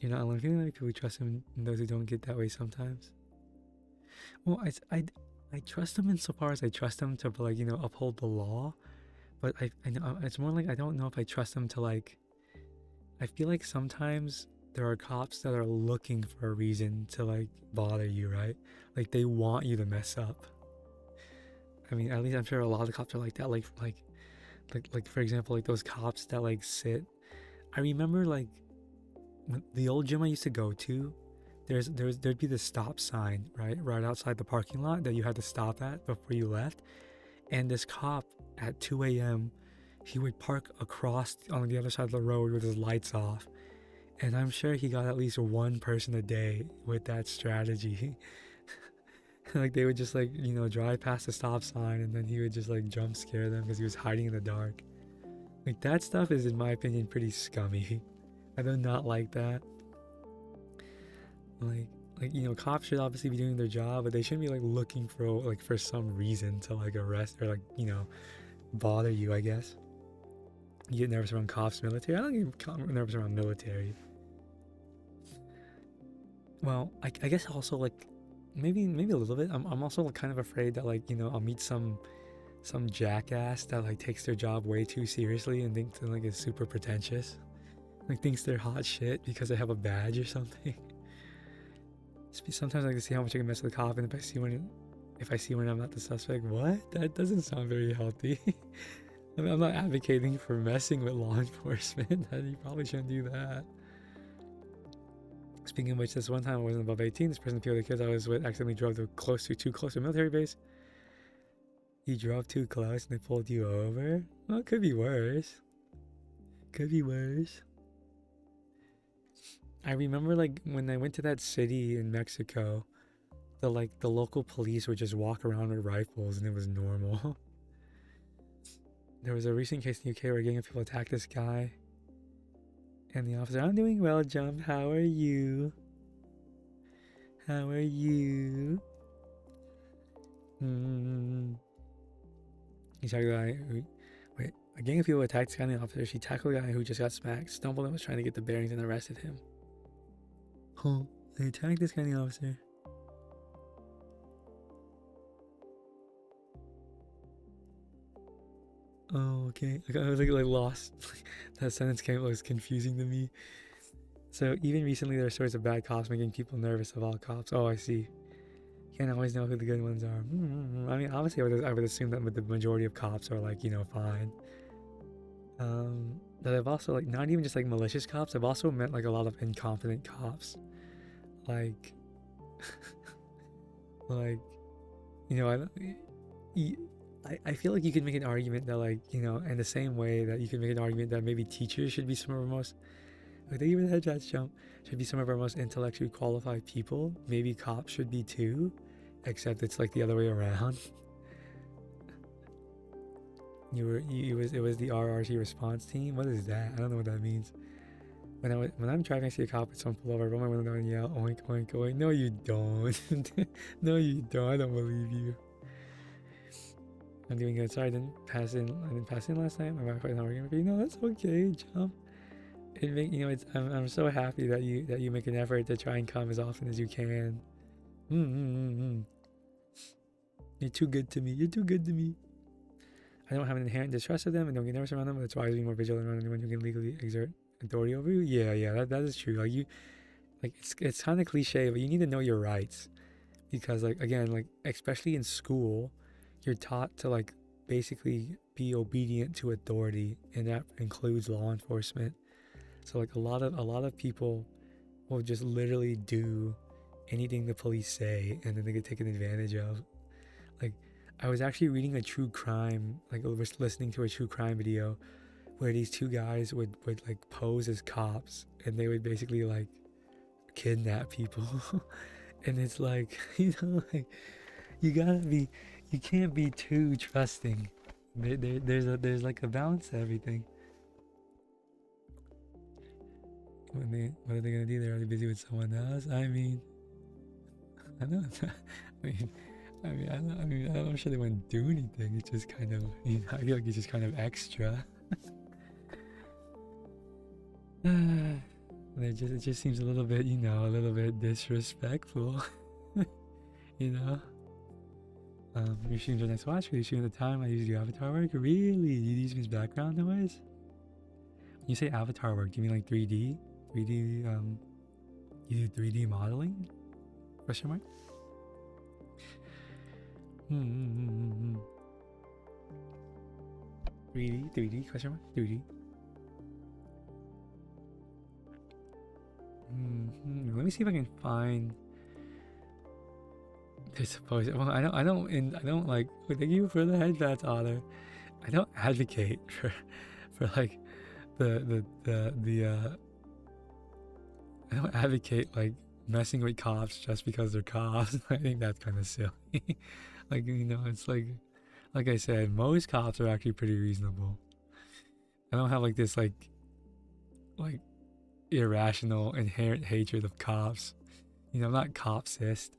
You're not alone. Feeling like people trust him and those who don't get that way sometimes. Well, I trust them insofar as I trust them to like, you know, uphold the law, but I know it's more like I don't know if I trust them to like. I feel like sometimes there are cops that are looking for a reason to like bother you, right? Like they want you to mess up. I mean, at least I'm sure a lot of the cops are like that. Like for example, like those cops that like sit. I remember like the old gym I used to go to. There'd be the stop sign right outside the parking lot that you had to stop at before you left, and this cop at 2 a.m. he would park across on the other side of the road with his lights off, and I'm sure he got at least one person a day with that strategy. Like they would just like, you know, drive past the stop sign and then he would just like jump scare them because he was hiding in the dark. Like that stuff is, in my opinion, pretty scummy. I do not like that. Like you know, cops should obviously be doing their job, but they shouldn't be like looking for some reason to like arrest or like, you know, bother you, I guess. You get nervous around cops, military. I don't get nervous around military. Well, I guess also like maybe a little bit. I'm also kind of afraid that like, you know, I'll meet some jackass that like takes their job way too seriously and thinks like is super pretentious. Like thinks they're hot shit because they have a badge or something. sometimes I like to see how much I can mess with the cop, and if I see when I'm not the suspect. What? That doesn't sound very healthy. I mean, I'm not advocating for messing with law enforcement. You probably shouldn't do that. Speaking of which, this one time I wasn't above 18. This person, the other kids I was with, accidentally drove too close to a military base. You drove too close and they pulled you over? Well, it could be worse. Could be worse. I remember like when I went to that city in Mexico, the local police would just walk around with rifles and it was normal. There was a recent case in the UK where a gang of people attacked this guy. And the officer, I'm doing well, Jump. How are you? How are you? He tackled a guy who... Wait, a gang of people attacked this guy and the officer. She tackled a guy who just got smacked, stumbled and was trying to get the bearings and arrested him. Huh. They attacked this guy and the officer. Oh, okay. I was like lost. That sentence was confusing to me. So even recently, there are stories of bad cops making people nervous of all cops. Oh, I see. You can't always know who the good ones are. I mean, obviously, I would assume that the majority of cops are like, fine. But I've also like not even just like malicious cops. I've also met like a lot of incompetent cops. Like, like, I feel like you could make an argument that like, in the same way that you could make an argument that maybe teachers should be some of our most, thank you for the headshots, Jump, should be some of our most intellectually qualified people. Maybe cops should be too, except it's like the other way around. It was the RRT response team. What is that? I don't know what that means. When I'm driving, I see a cop with someone pull over, I roll my window down and yell, oink, oink, oink. No, you don't. No, you don't. I don't believe you. I'm doing good. Sorry, I didn't pass in last night. My Wi-Fi is not working. But no, that's okay, Jump. I'm so happy that you make an effort to try and come as often as you can. You're too good to me. You're too good to me. I don't have an inherent distrust of them and don't get nervous around them. That's why I was being more vigilant around anyone who can legally exert authority over you. Yeah, that is true. It's kind of cliche, but you need to know your rights, because like again, like especially in school, you're taught to like basically be obedient to authority, and that includes law enforcement. So like a lot of people will just literally do anything the police say, and then they get taken advantage of. Like I was actually reading a true crime, like I was listening to a true crime video where these two guys would like pose as cops, and they would basically like kidnap people. And it's like, like you can't be too trusting. There's like a balance to everything. What are they gonna do? They're already busy with someone else. I mean, I know. I'm sure they wouldn't do anything. It's just kind of, I feel like it's just kind of extra. It just seems a little bit, a little bit disrespectful. Your streams are nice to watch. For you shooting the time I usually do avatar work. Really? You use me as background noise? When you say avatar work, do you mean like 3D? 3D, you do 3D modeling? Question mark? 3D, question mark? 3D. Let me see if I can find this post. Well, I don't like. Thank you for the headshots, Otter. I don't advocate for like the I don't advocate like messing with cops just because they're cops. I think that's kind of silly. Like it's like I said, most cops are actually pretty reasonable. I don't have like this like irrational inherent hatred of cops. I'm not copsist.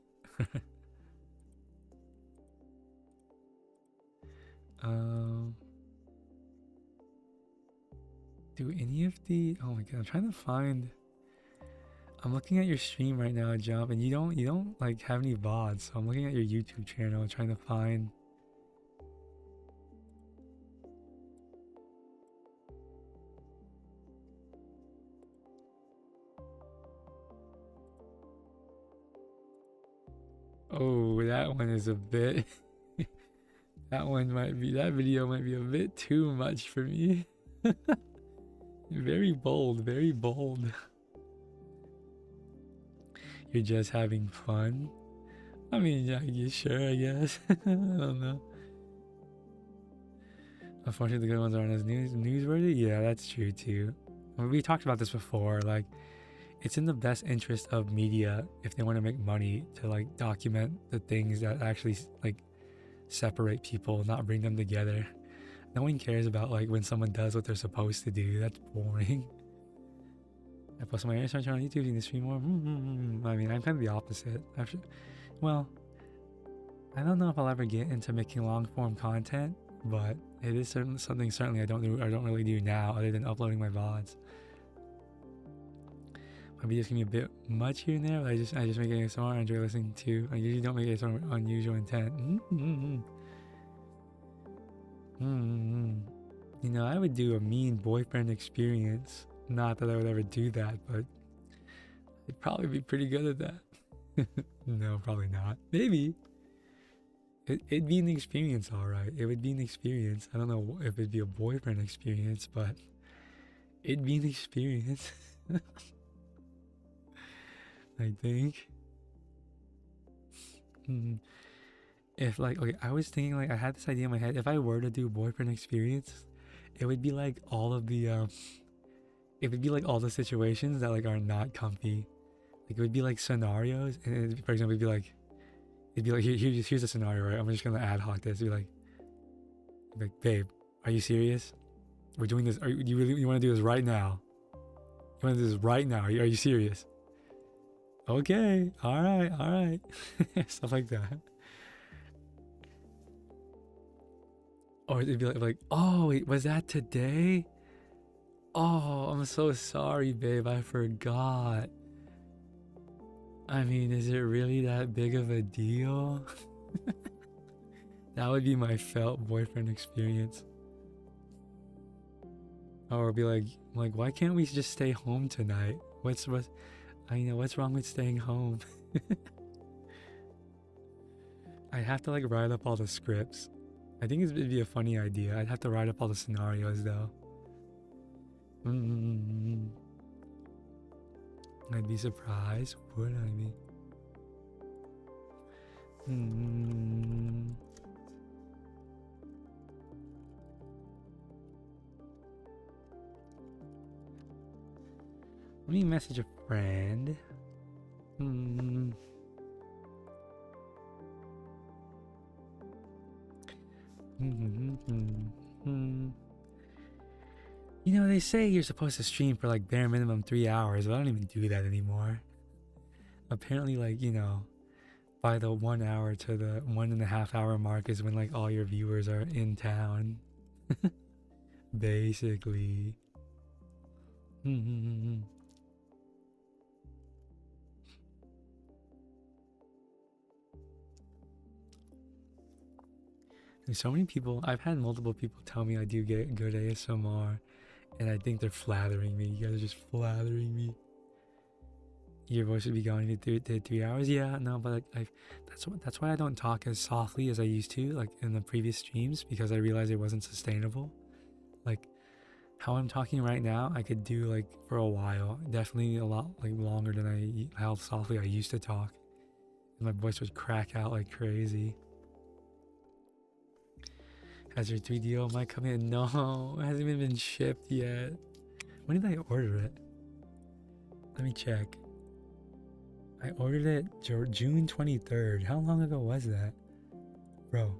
Do any of the, oh my god, I'm trying to find, I'm looking at your stream right now, Jump, and you don't like have any VODs, so I'm looking at your YouTube channel trying to find. Oh, that one is a bit. That video might be a bit too much for me. Very bold, very bold. You're just having fun? I mean, yeah, you sure, I guess. I don't know. Unfortunately, the good ones aren't as newsworthy. Yeah, that's true too. I mean, we talked about this before. Like, it's in the best interest of media if they want to make money to like document the things that actually like separate people, not bring them together. No one cares about like when someone does what they're supposed to do. That's boring. I post my research on YouTube and stream more. I mean, I'm kind of the opposite. Well, I don't know if I'll ever get into making long form content, but it is something certainly I don't really do now, other than uploading my VODs. My videos can be a bit much here and there, but I just make ASMR. I enjoy listening to. I usually don't make ASMR with unusual intent. You know, I would do a mean boyfriend experience. Not that I would ever do that, but I'd probably be pretty good at that. No, probably not. Maybe. It'd be an experience, alright. It would be an experience. I don't know if it'd be a boyfriend experience, but it'd be an experience. I think. If like, okay, I was thinking like, I had this idea in my head. If I were to do boyfriend experience, it would be like all of the, it would be like all the situations that like are not comfy. Like it would be like scenarios, and for example, it'd be like here's a scenario, right? I'm just gonna ad hoc this. It'd be like, babe, are you serious? We're doing this. You want to do this right now? You want to do this right now? Are you serious? Okay, all right. Stuff like that. Or it'd be like, oh wait, was that today? Oh, I'm so sorry, babe. I forgot. I mean, is it really that big of a deal? That would be my felt boyfriend experience. Or be like, why can't we just stay home tonight? What's wrong with staying home? I'd have to like write up all the scripts. I think it'd be a funny idea. I'd have to write up all the scenarios though. I'd be surprised. Would I be? Let me message a friend. You know, they say you're supposed to stream for like bare minimum 3 hours, but I don't even do that anymore. Apparently, like, you know, by the 1 hour to the 1.5 hour mark is when like all your viewers are in town. Basically. There's so many people. I've had multiple people tell me I do get good ASMR, and I think they're flattering me. You guys are just flattering me. Your voice would be going to 3 hours. Yeah, no, but like that's why I don't talk as softly as I used to, like in the previous streams, because I realized it wasn't sustainable. Like how I'm talking right now, I could do like for a while, definitely a lot like longer than how softly I used to talk, and my voice would crack out like crazy. Has your 3DO mic come in? No, it hasn't even been shipped yet. When did I order it? Let me check. I ordered it June 23rd. How long ago was that? Bro.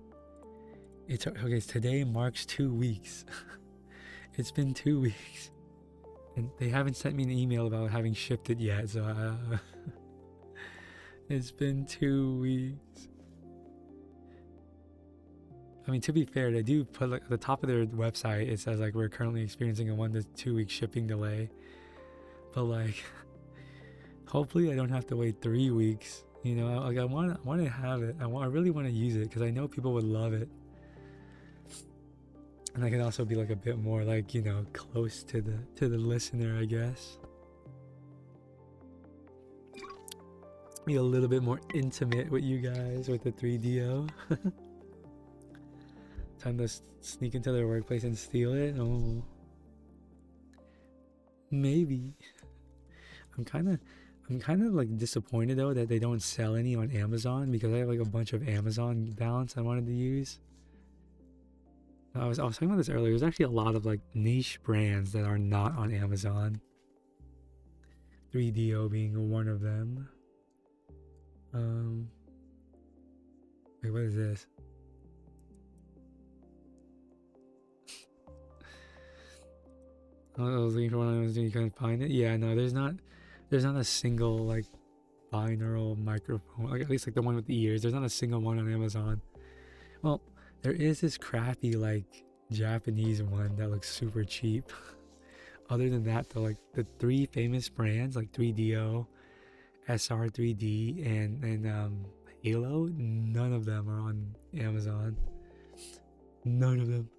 It's okay, today marks 2 weeks. It's been 2 weeks. And they haven't sent me an email about having shipped it yet, so it's been 2 weeks. I mean, to be fair, they do put like at the top of their website, it says like we're currently experiencing a 1 to 2 week shipping delay. But like, hopefully I don't have to wait 3 weeks. You know, like I want to have it. I really want to use it because I know people would love it. And I can also be like a bit more like, you know, close to the listener, I guess. be a little bit more intimate with you guys with the 3DO. Time to sneak into their workplace and steal it. Oh, maybe. I'm kind of like disappointed though that they don't sell any on Amazon, because I have like a bunch of Amazon balance I wanted to use. I was talking about this earlier. There's actually a lot of like niche brands that are not on Amazon. 3DO being one of them. Wait, what is this? I was looking for one. I was doing. You couldn't find it. Yeah, no, there's not a single like binaural microphone. Like at least like the one with the ears. There's not a single one on Amazon. Well, there is this crappy like Japanese one that looks super cheap. Other than that, though, like the 3 famous brands like 3DO, SR3D, and Halo, none of them are on Amazon. None of them.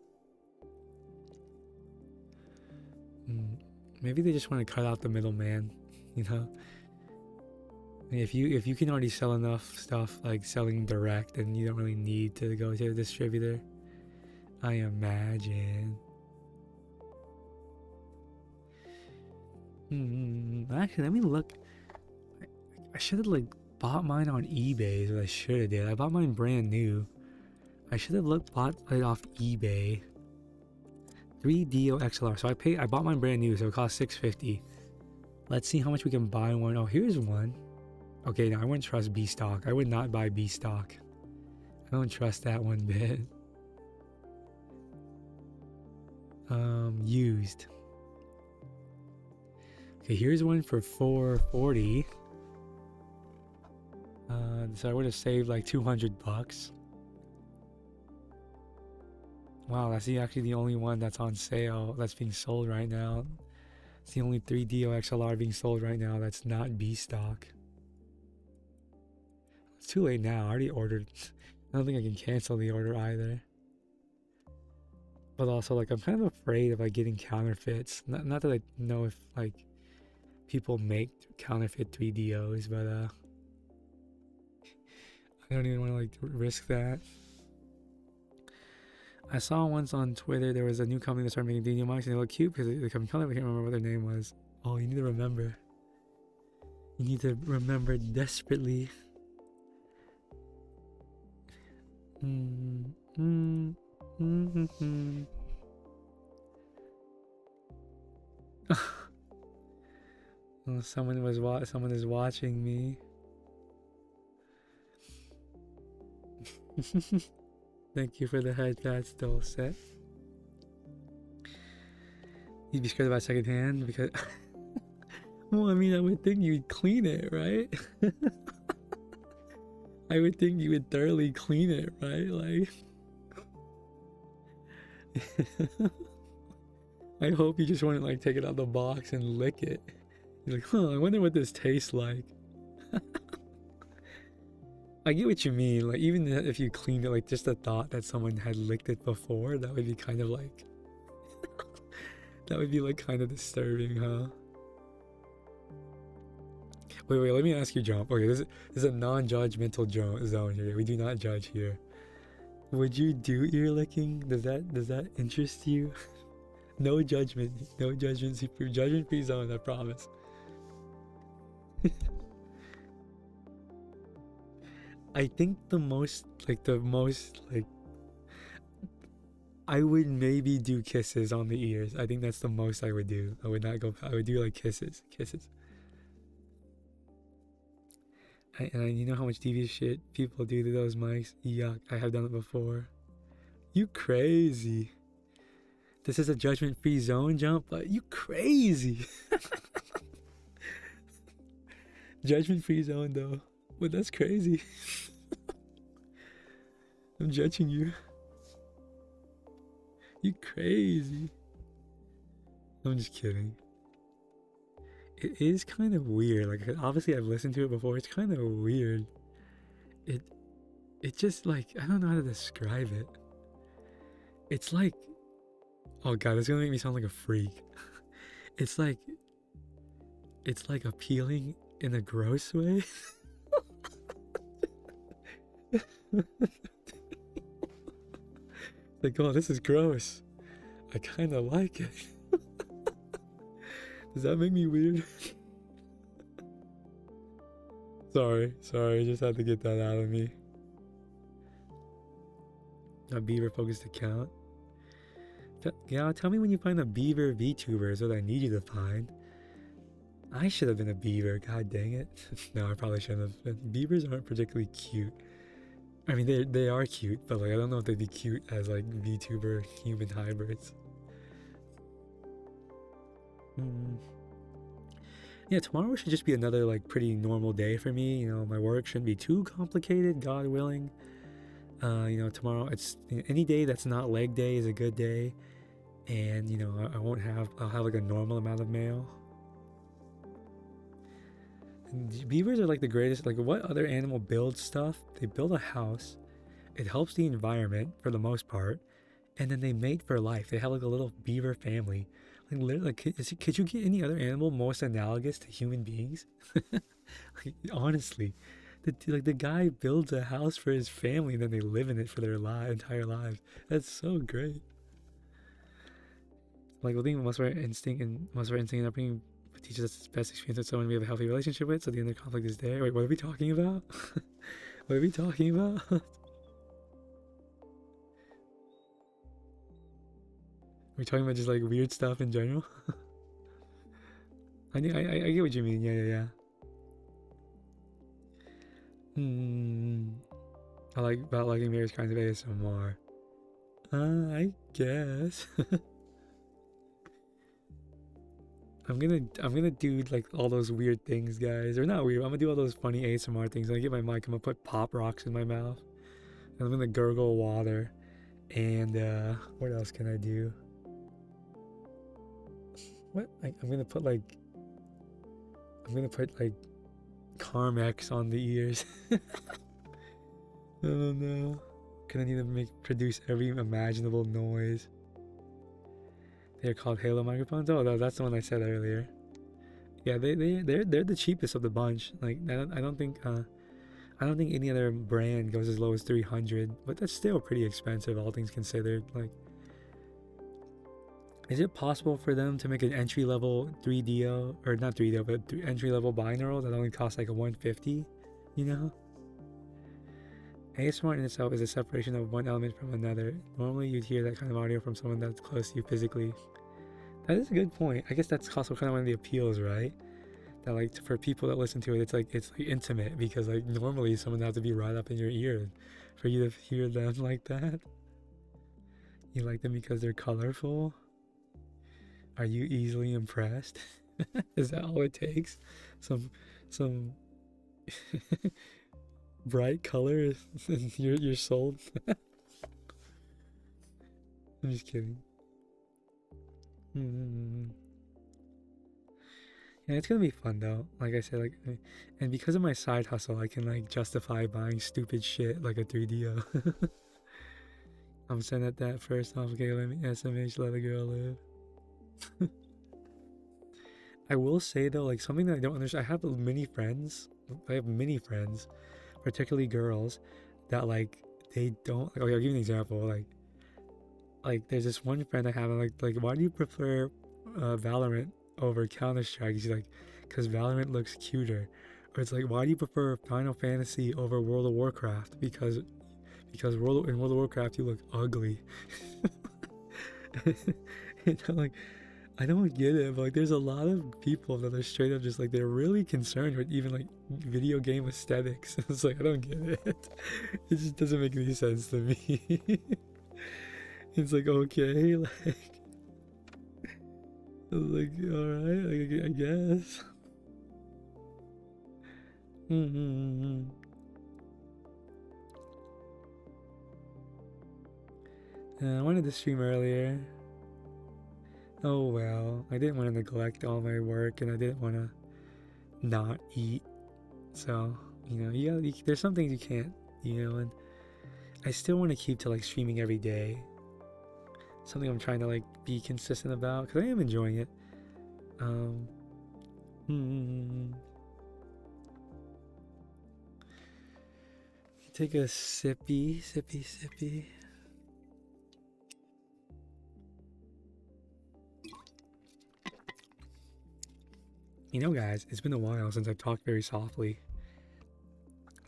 Maybe they just want to cut out the middleman, you know. And if you can already sell enough stuff like selling direct, then you don't really need to go to a distributor, I imagine. Actually, let me look. I should have like bought mine on eBay. Is what I should have did. I bought mine brand new. I should have bought it off eBay. 3DO XLR. So I bought mine brand new, so it cost $650. Let's see how much we can buy one. Oh, here's one. Okay, now I wouldn't trust B stock. I would not buy B stock. I don't trust that one bit. Used. Okay, here's one for $440. So I would have saved like $200. Wow, that's actually the only one that's on sale, that's being sold right now. It's the only 3DO XLR being sold right now that's not B stock. It's too late now. I already ordered. I don't think I can cancel the order either. But also, like, I'm kind of afraid of like getting counterfeits. Not that I know if like people make counterfeit 3DOs, but I don't even want to like risk that. I saw once on Twitter there was a new company that started making 3DO mics and they look cute because they come color. I can't remember what their name was. Oh, you need to remember. You need to remember desperately. Oh, someone is watching me. Thank you for the head pat still set. You'd be scared about secondhand because well, I mean, I would think you'd clean it, right? I would think you would thoroughly clean it, right? Like I hope you just want to like take it out of the box and lick it. You're like, I wonder what this tastes like. I get what you mean. Like, even if you cleaned it, like, just the thought that someone had licked it before, that would be kind of like... that would be, like, kind of disturbing, huh? Wait, let me ask you, Jump. Okay, this is a non-judgmental zone here. We do not judge here. Would you do ear licking? Does that interest you? No judgment. No judgment. Judgment-free zone, I promise. I think the most I would maybe do kisses on the ears. I think that's the most I would do. I would do like kisses. And you know how much devious shit people do to those mics? Yuck, I have done it before. You crazy. This is a judgment-free zone, Jump, but you crazy. Judgment-free zone though. But that's crazy. I'm judging you. You crazy. I'm just kidding. It is kind of weird. Like, obviously I've listened to it before. It's kind of weird. It just like, I don't know how to describe it. It's like, oh god, it's gonna make me sound like a freak. It's like appealing in a gross way. Like, oh, this is gross. I kind of like it. Does that make me weird? Sorry, I just had to get that out of me. A beaver focused account. Yeah, tell me when you find a beaver VTuber is what I need you to find. I should have been a beaver, god dang it. No, I probably shouldn't have been. Beavers aren't particularly cute. I mean, they are cute, but like I don't know if they'd be cute as like VTuber human hybrids. Yeah, tomorrow should just be another like pretty normal day for me. You know, my work shouldn't be too complicated, God willing. You know, tomorrow it's any day that's not leg day is a good day, and you know I'll have like a normal amount of mail. And beavers are like the greatest. Like, what other animal builds stuff? They build a house. It helps the environment for the most part, and then they mate for life. They have like a little beaver family. Like, literally, like, could you get any other animal most analogous to human beings? Like, honestly, the guy builds a house for his family, and then they live in it for their entire lives. That's so great. Like, I think must wear instinct and upbringing teaches us its best experience with someone we have a healthy relationship with. So the inner conflict is there. Wait, what are we talking about? What are we talking about? Are we talking about just like weird stuff in general? I get what you mean. Yeah. I like about liking various kinds of ASMR. I guess. I'm gonna do like all those weird things, guys. Or not weird. I'm gonna do all those funny ASMR things. I'm gonna get my mic. I'm gonna put pop rocks in my mouth. And I'm gonna gurgle water. And what else can I do? What? I'm gonna put like Carmex on the ears. I don't know. Gonna need to produce every imaginable noise. They're called Halo microphones. Oh, no, that's the one I said earlier. Yeah, they're the cheapest of the bunch. Like I don't think any other brand goes as low as 300, but that's still pretty expensive, all things considered. Like, is it possible for them to make an entry level 3DO or not 3DO, but entry level binaural that only costs like a 150? You know. ASMR in itself is a separation of one element from another. Normally, you'd hear that kind of audio from someone that's close to you physically. That is a good point. I guess that's also kind of one of the appeals, right? That like for people that listen to it, it's like intimate because like normally someone has to be right up in your ear for you to hear them like that. You like them because they're colorful. Are you easily impressed? Is that all it takes? Some bright color and you're sold. I'm just kidding. Yeah, it's gonna be fun though. Like I said, like, and because of my side hustle, I can like justify buying stupid shit like a 3DO. I'm saying that first off. Okay, let me SMH, let a girl live. I will say though, like something that I don't understand. I have many friends, particularly girls, that like they don't. Like, okay, I'll give you an example. Like there's this one friend I have. I'm like, why do you prefer Valorant over Counter-Strike? She's like, because Valorant looks cuter. Or it's like, why do you prefer Final Fantasy over World of Warcraft? Because in World of Warcraft you look ugly. And I'm like, I don't get it, but like there's a lot of people that are straight up just like they're really concerned with even like video game aesthetics. It's like I don't get it. It just doesn't make any sense to me. It's like okay, like alright, like, I guess. I wanted to stream earlier. Oh well, I didn't want to neglect all my work and I didn't want to not eat. So, there's some things you can't, and I still want to keep to like streaming every day. Something I'm trying to like be consistent about because I am enjoying it. Take a sippy. You know, guys, it's been a while since I've talked very softly.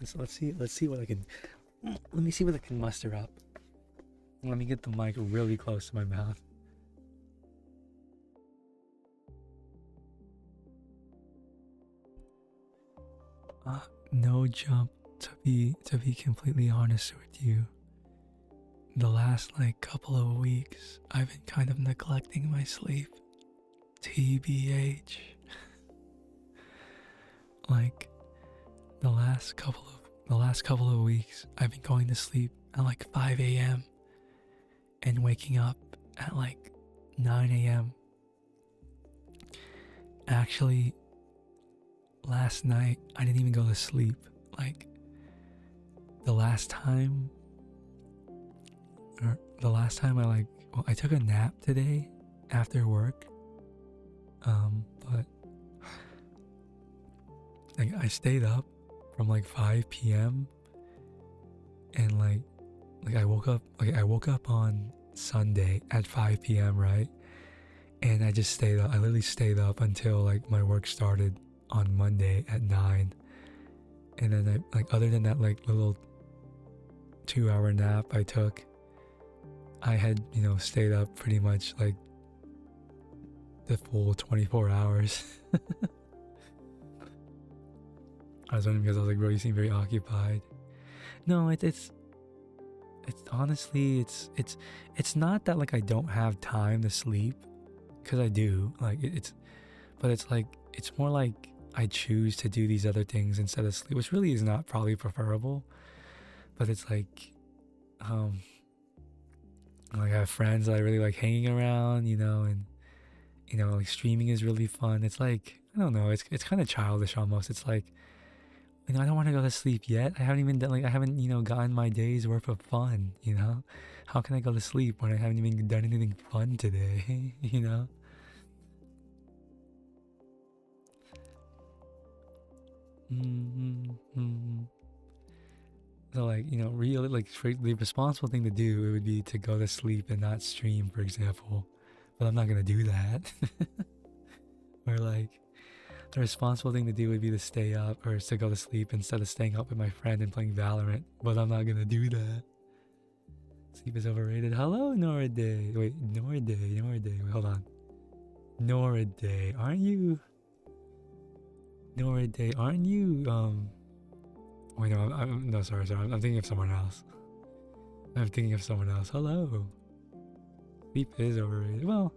So let's see what I can. Let me see what I can muster up. Let me get the mic really close to my mouth. No jump. To be completely honest with you, the last couple of weeks I've been kind of neglecting my sleep. TBH. Like the last couple of weeks I've been going to sleep at 5 a.m. and waking up at 9 a.m. Actually, last night I didn't even go to sleep. The last time I took a nap today after work. But I stayed up from 5 p.m. and I woke up on Sunday at 5 p.m. right, and I just stayed up. I literally stayed up until my work started on Monday at 9, and then I other than that little 2-hour nap I took, I had stayed up pretty much the full 24 hours. I was wondering because I was bro, you seem very occupied. No, it's honestly it's not that I don't have time to sleep, because I do. But it's more I choose to do these other things instead of sleep, which really is not probably preferable. But it's I have friends that I really like hanging around, and streaming is really fun. It's I don't know, it's kind of childish almost. It's I don't want to go to sleep yet. I haven't even done I haven't gotten my day's worth of fun. How can I go to sleep when I haven't even done anything fun today? So really the responsible thing to do, it would be to go to sleep and not stream, for example. But I'm not gonna do that. Or the responsible thing to do would be to stay up or to go to sleep instead of staying up with my friend and playing Valorant. But I'm not gonna do that. Sleep is overrated. Hello, Noraday. Wait, Noraday. Wait, hold on. Noraday, aren't you? Wait, no, I'm no, sorry. I'm thinking of someone else. Hello. Sleep is overrated. Well,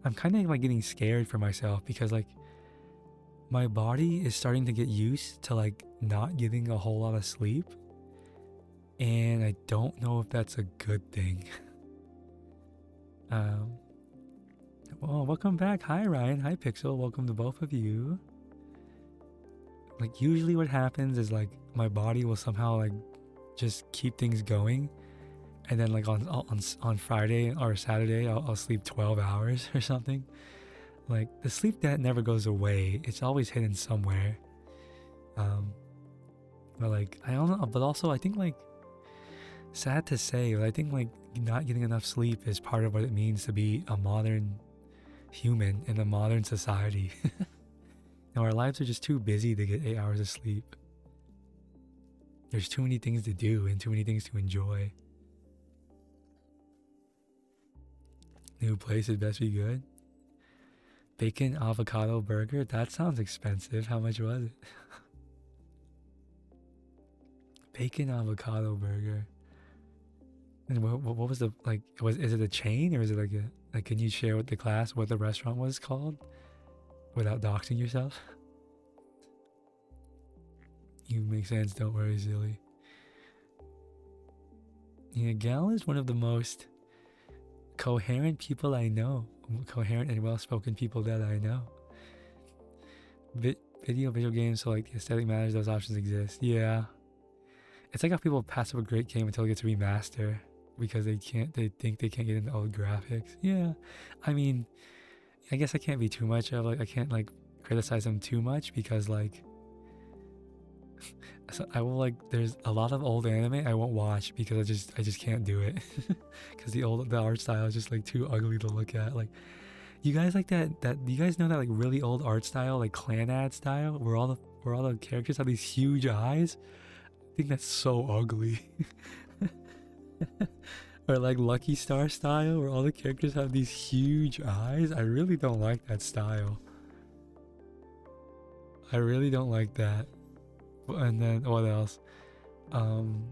I'm kind of getting scared for myself because my body is starting to get used to not getting a whole lot of sleep, and I don't know if that's a good thing. Well, welcome back. Hi Ryan, hi Pixel, welcome to both of you. Usually what happens is my body will somehow just keep things going, and then on Friday or Saturday I'll sleep 12 hours or something. The sleep debt never goes away. It's always hidden somewhere. But I don't know. But also I think sad to say, but I think not getting enough sleep is part of what it means to be a modern human in a modern society. Now our lives are just too busy to get 8 hours of sleep. There's too many things to do and too many things to enjoy. New place had best be good. Bacon avocado burger? That sounds expensive. How much was it? Bacon avocado burger. And what was the is it a chain, or is it can you share with the class what the restaurant was called without doxing yourself? You make sense, don't worry, silly. Yeah, Gal is one of the most coherent people I know. Coherent and well-spoken people that I know. Visual games, so the aesthetic matters, those options exist. Yeah. It's how people pass up a great game until it gets remaster because they think they can't get into old graphics. Yeah. I mean, I guess I can't be too much of I can't criticize them too much because So I will like. There's a lot of old anime I won't watch because I just can't do it. Because the art style is just like too ugly to look at. Like you guys like that you guys know that like really old art style, like clan ad style, where all the characters have these huge eyes. I think that's so ugly. Or like Lucky Star style, where all the characters have these huge eyes. I really don't like that style. I really don't like that. And then what else? Um,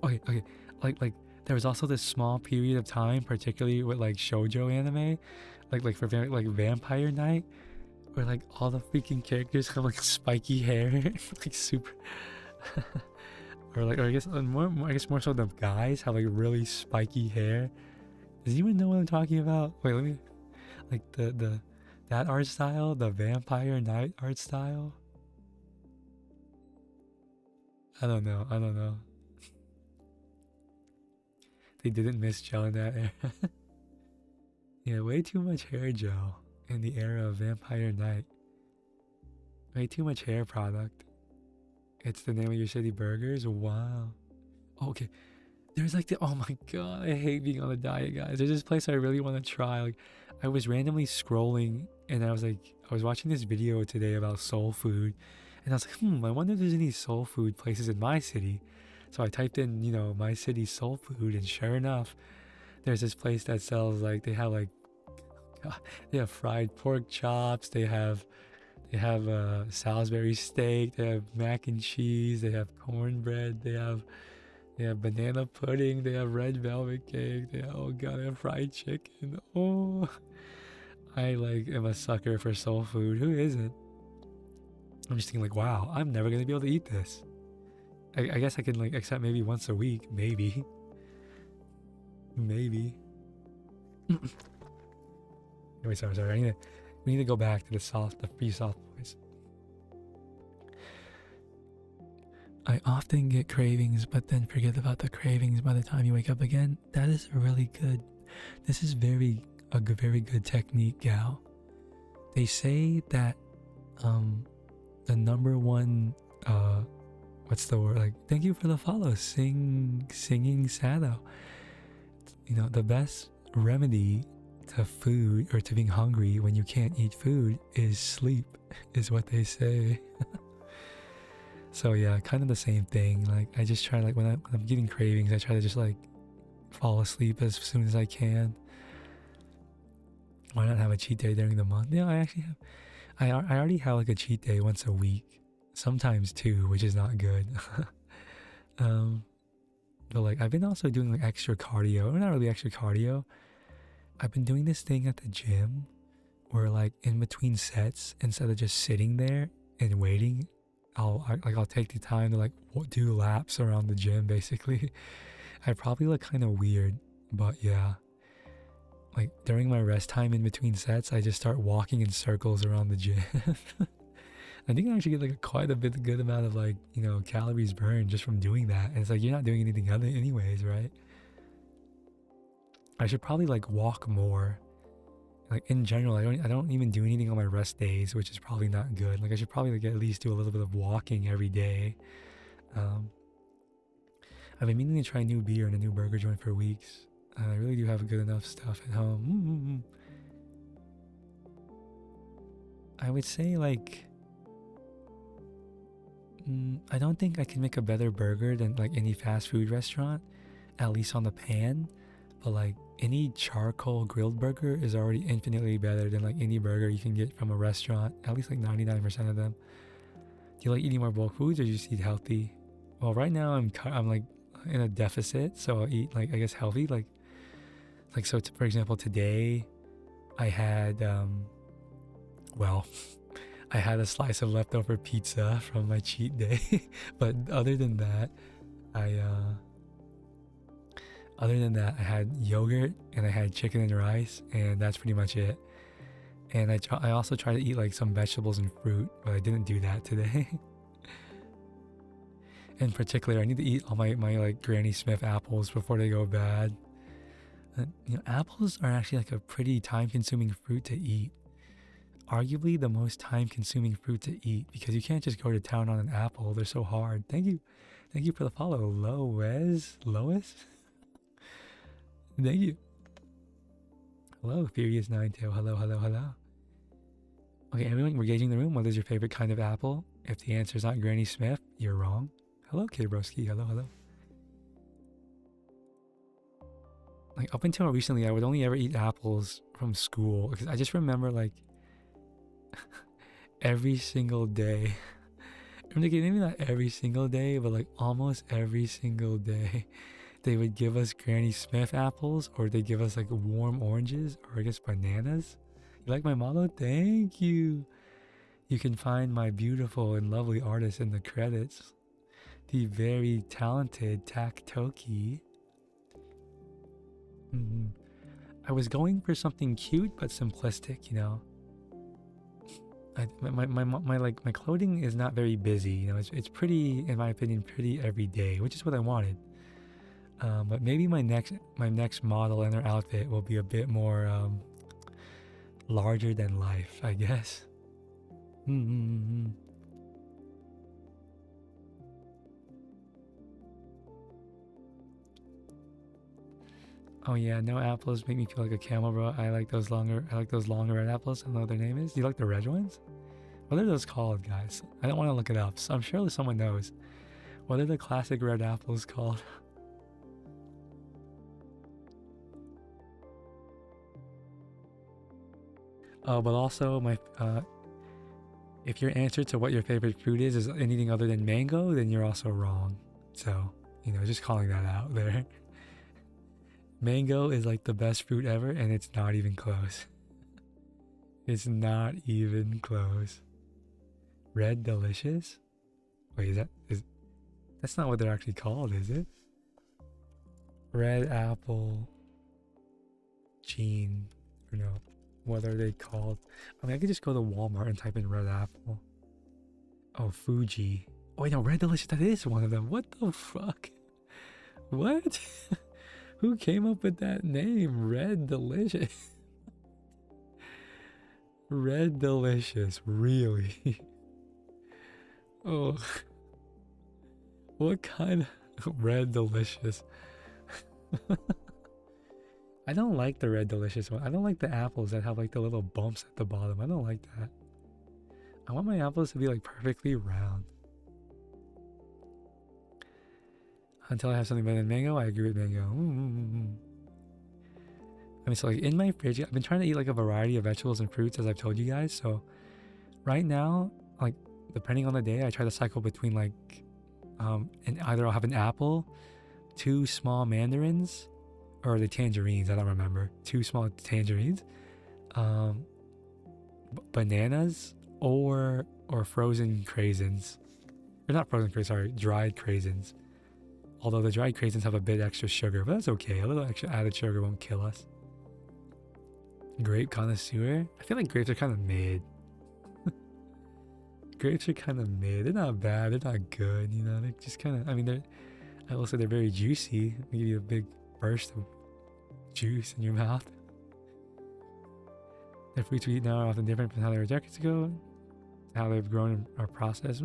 okay. Like there was also this small period of time, particularly with like shoujo anime, like Vampire Night, where like all the freaking characters have like spiky hair, like super. Or I guess more so the guys have like really spiky hair. Does anyone know what I'm talking about? Wait, let me like the that art style, the Vampire Night art style. I don't know. They didn't miss gel in that era. Yeah, way too much hair gel in the era of Vampire Night. Way too much hair product. It's the name of your shitty burgers? Wow. Oh, okay. There's like oh my god, I hate being on a diet, guys. There's this place I really want to try. Like, I was randomly scrolling and I was watching this video today about soul food. And I was like, I wonder if there's any soul food places in my city. So I typed in, my city soul food, and sure enough, there's this place that sells they have fried pork chops, they have Salisbury steak, they have mac and cheese, they have cornbread, they have banana pudding, they have red velvet cake, they have fried chicken. Oh, I am a sucker for soul food. Who isn't? I'm just thinking like, wow, I'm never gonna be able to eat this. I guess I can accept maybe once a week, maybe. Maybe. Wait, sorry. We need to go back to the free soft boys. I often get cravings, but then forget about the cravings by the time you wake up again. That is really good. This is very good technique, gal. They say that the number one what's the word? Like, thank you for the follow, singing Sado. The best remedy to food or to being hungry when you can't eat food is sleep, is what they say. So yeah, kind of the same thing. Like, I just try when I'm getting cravings, I try to just fall asleep as soon as I can. Why not have a cheat day during the month? Yeah, I actually have. I already have a cheat day once a week, sometimes two, which is not good. But I've been also doing extra cardio, or not really extra cardio. I've been doing this thing at the gym where in between sets, instead of just sitting there and waiting, I'll take the time to do laps around the gym. Basically, I probably look kind of weird, but yeah. During my rest time in between sets, I just start walking in circles around the gym. I think I actually get quite a good amount of calories burned just from doing that. And it's you're not doing anything other anyways, right? I should probably walk more. In general, I don't even do anything on my rest days, which is probably not good. I should probably at least do a little bit of walking every day. I've been meaning to try new beer and a new burger joint for weeks. I really do have good enough stuff at home. I would say I don't think I can make a better burger than any fast food restaurant, at least on the pan. But any charcoal grilled burger is already infinitely better than any burger you can get from a restaurant. At least 99% of them. Do you eating more bulk foods, or do you just eat healthy? Well, right now I'm in a deficit, so I'll eat I guess healthy. So for example, today I had I had a slice of leftover pizza from my cheat day. But other than that, I had yogurt and I had chicken and rice, and that's pretty much it. And I also try to eat some vegetables and fruit, but I didn't do that today. In particular, I need to eat all my Granny Smith apples before they go bad. Apples are actually a pretty time-consuming fruit to eat. Arguably the most time-consuming fruit to eat because you can't just go to town on an apple. They're so hard. Thank you for the follow, Lois. Thank you. Hello, Furious Ninetail. Hello. Okay, everyone, we're gauging the room. What is your favorite kind of apple? If the answer is not Granny Smith, you're wrong. Hello, Kid Broski. Hello. Like, up until recently, I would only ever eat apples from school because I just remember, like, every single day. Maybe not every single day, but like almost every single day, they would give us Granny Smith apples, or they give us like warm oranges, or I guess bananas. You like my model? Thank you. You can find my beautiful and lovely artist in the credits. The very talented Taktoki. I was going for something cute but simplistic, you know. My clothing is not very busy, you know. It's pretty, in my opinion, pretty everyday, which is what I wanted. But maybe my next model and her outfit will be a bit more larger than life, I guess. Oh yeah, no apples make me feel like a camel, bro. I like those longer red apples. I don't know what their name is. Do you like the red ones? What are those called, guys? I don't want to look it up, so I'm sure someone knows. What are the classic red apples called? Oh, but also if your answer to what your favorite fruit is anything other than mango, then you're also wrong. So, you know, just calling that out there. Mango is like the best fruit ever, and it's not even close. It's not even close. Red Delicious? Wait, that's not what they're actually called, is it? Red Apple Gene, or no, what are they called? I mean, I could just go to Walmart and type in Red Apple. Oh, Fuji. Oh, wait, no, Red Delicious, that is one of them. What the fuck? What? Who came up with that name? Red Delicious. Red Delicious, really? Oh. What kind of Red Delicious? I don't like the Red Delicious one. I don't like the apples that have like the little bumps at the bottom. I don't like that. I want my apples to be like perfectly round. Until I have something better than mango, I agree with mango. I mean, so like in my fridge, I've been trying to eat like a variety of vegetables and fruits, as I've told you guys. So right now, like depending on the day, I try to cycle between like, and either I'll have an apple, 2 small mandarins, or the tangerines. I don't remember. 2 small tangerines, bananas, or frozen craisins. Or not frozen craisins, sorry, dried craisins. Although the dried craisins have a bit extra sugar, but that's okay. A little extra added sugar won't kill us. Grape connoisseur? I feel like grapes are kind of mid. Grapes are kind of mid. They're not bad. They're not good. You know, they're just kind of. I mean, I will say they're very juicy. They give you a big burst of juice in your mouth. The fruits we eat now are often different from how they were decades ago, how they've grown or processed.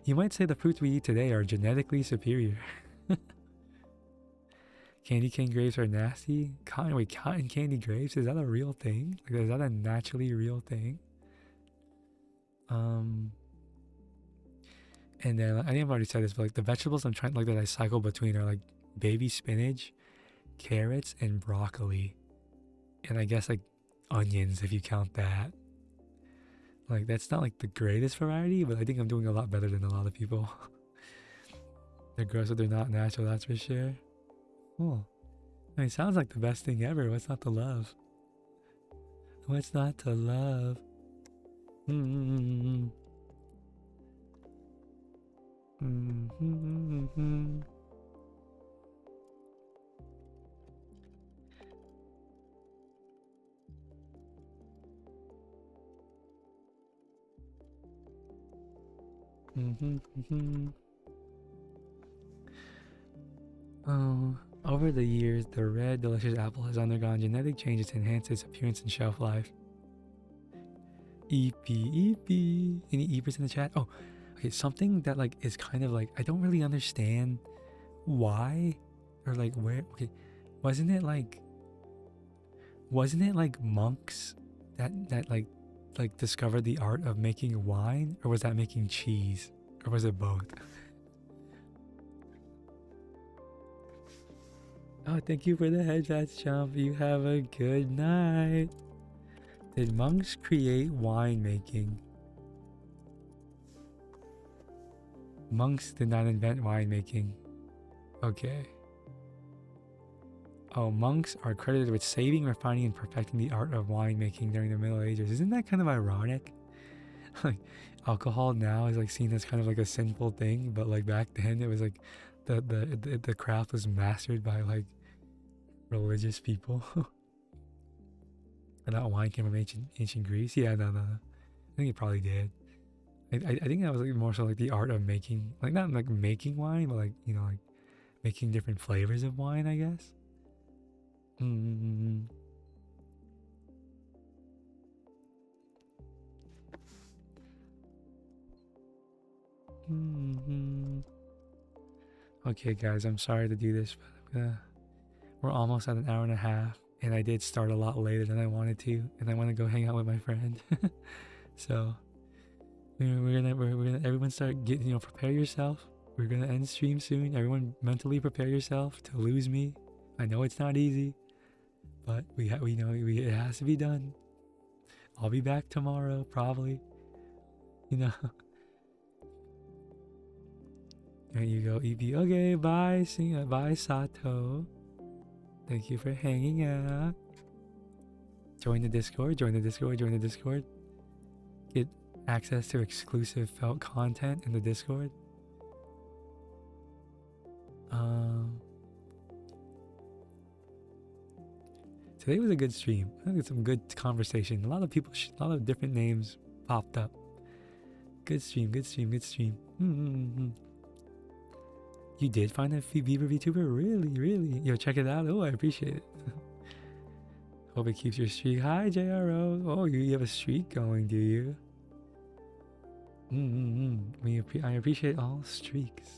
You might say the fruits we eat today are genetically superior. Candy cane grapes are nasty. Cotton candy grapes, is that a real thing? Like, is that a naturally real thing? And then I think I've already said this, but like the vegetables I'm trying like that I cycle between are like baby spinach, carrots, and broccoli, and I guess like onions if you count that. Like that's not like the greatest variety, but I think I'm doing a lot better than a lot of people. They're gross, but they're not natural. That's for sure. Oh, I mean, it sounds like the best thing ever. What's not to love? What's not to love? Oh, over the years, the red delicious apple has undergone genetic changes to enhance its appearance and shelf life. EP. Any EPers in the chat? Oh, okay. Something that like is kind of like I don't really understand why or like where. Okay, wasn't it like monks that like discovered the art of making wine, or was that making cheese, or was it both? Oh, thank you for the headshots, Chump. You have a good night. Did monks create winemaking? Monks did not invent winemaking. Okay. Oh, monks are credited with saving, refining, and perfecting the art of winemaking during the Middle Ages. Isn't that kind of ironic? Like, alcohol now is like seen as kind of like a sinful thing, but like back then it was like the craft was mastered by like religious people. And that wine came from ancient Greece. Yeah, no. I think it probably did. I think that was like more so like the art of making, like not like making wine, but like, you know, like making different flavors of wine, I guess. Mm-hmm. Mm-hmm. Okay, guys, I'm sorry to do this, but we're almost at an hour and a half, and I did start a lot later than I wanted to, and I want to go hang out with my friend. So we're gonna everyone start getting, prepare yourself. We're gonna end stream soon. Everyone mentally prepare yourself to lose me. I know it's not easy, but we know it has to be done. I'll be back tomorrow, probably. There you go, EP. Okay, bye, bye, Sato. Thank you for hanging out. Join the Discord. Get access to exclusive felt content in the Discord. Today was a good stream. I think it's some good conversation. A lot of people, a lot of different names popped up. Good stream. Mm-hmm. You did find a Beaver VTuber? Really? Yo, check it out. Oh, I appreciate it. Hope it keeps your streak high, JRO. Oh, you have a streak going, do you? I appreciate all streaks.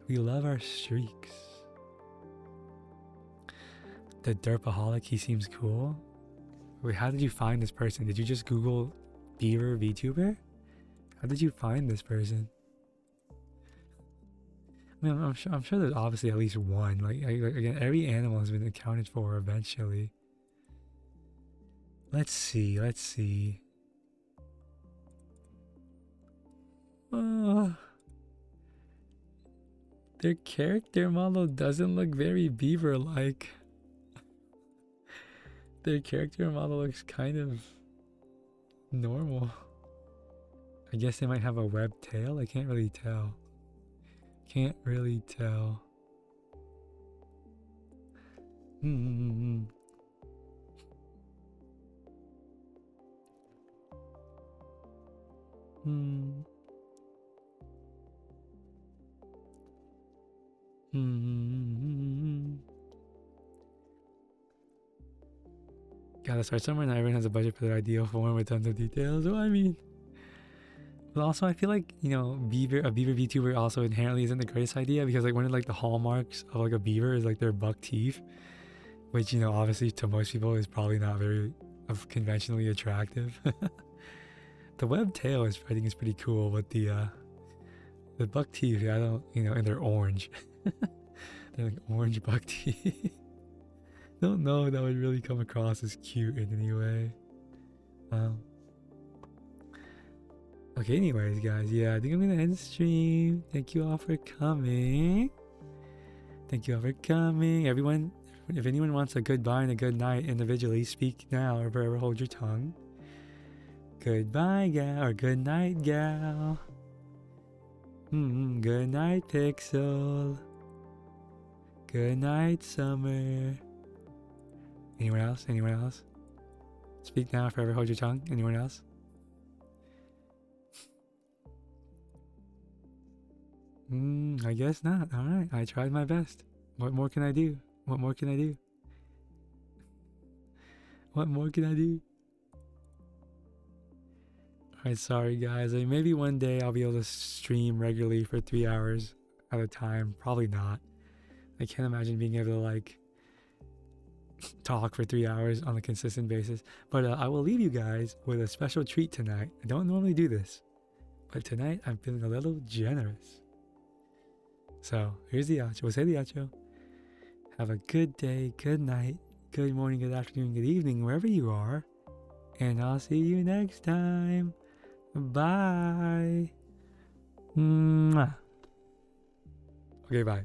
We love our streaks. The Derpaholic, he seems cool. Wait, how did you find this person? Did you just Google Beaver VTuber? How did you find this person? I mean, I'm sure there's obviously at least one. Like again, every animal has been accounted for eventually. Let's see. Their character model doesn't look very beaver-like. Their character model looks kind of normal. I guess they might have a webbed tail. I can't really tell. Gotta start somewhere. Not everyone has a budget for their ideal form with tons of details. Well, I mean, but also I feel like, a beaver VTuber also inherently isn't the greatest idea, because like one of like the hallmarks of like a beaver is like their buck teeth, which obviously to most people is probably not very conventionally attractive. The webbed tail I think is pretty cool, but the buck teeth, I don't, and they're orange. They're like orange buck teeth. Don't know if that would really come across as cute in any way. Okay, anyways, guys, yeah, I think I'm gonna end the stream. Thank you all for coming. Everyone, if anyone wants a goodbye and a good night individually, speak now or forever hold your tongue. Goodbye, gal, or good night, gal. Good night, Pixel. Good night, Summer. Anyone else? Speak now, forever hold your tongue. Anyone else? I guess not. Alright, I tried my best. What more can I do? Alright, sorry guys. Like, maybe one day I'll be able to stream regularly for 3 hours at a time. Probably not. I can't imagine being able to like talk for 3 hours on a consistent basis. But I will leave you guys with a special treat tonight. I don't normally do this, but tonight I'm feeling a little generous. So here's the outro. We'll say the outro. Have a good day, good night, good morning, good afternoon, good evening, wherever you are. And I'll see you next time. Bye. Mwah. Okay, bye.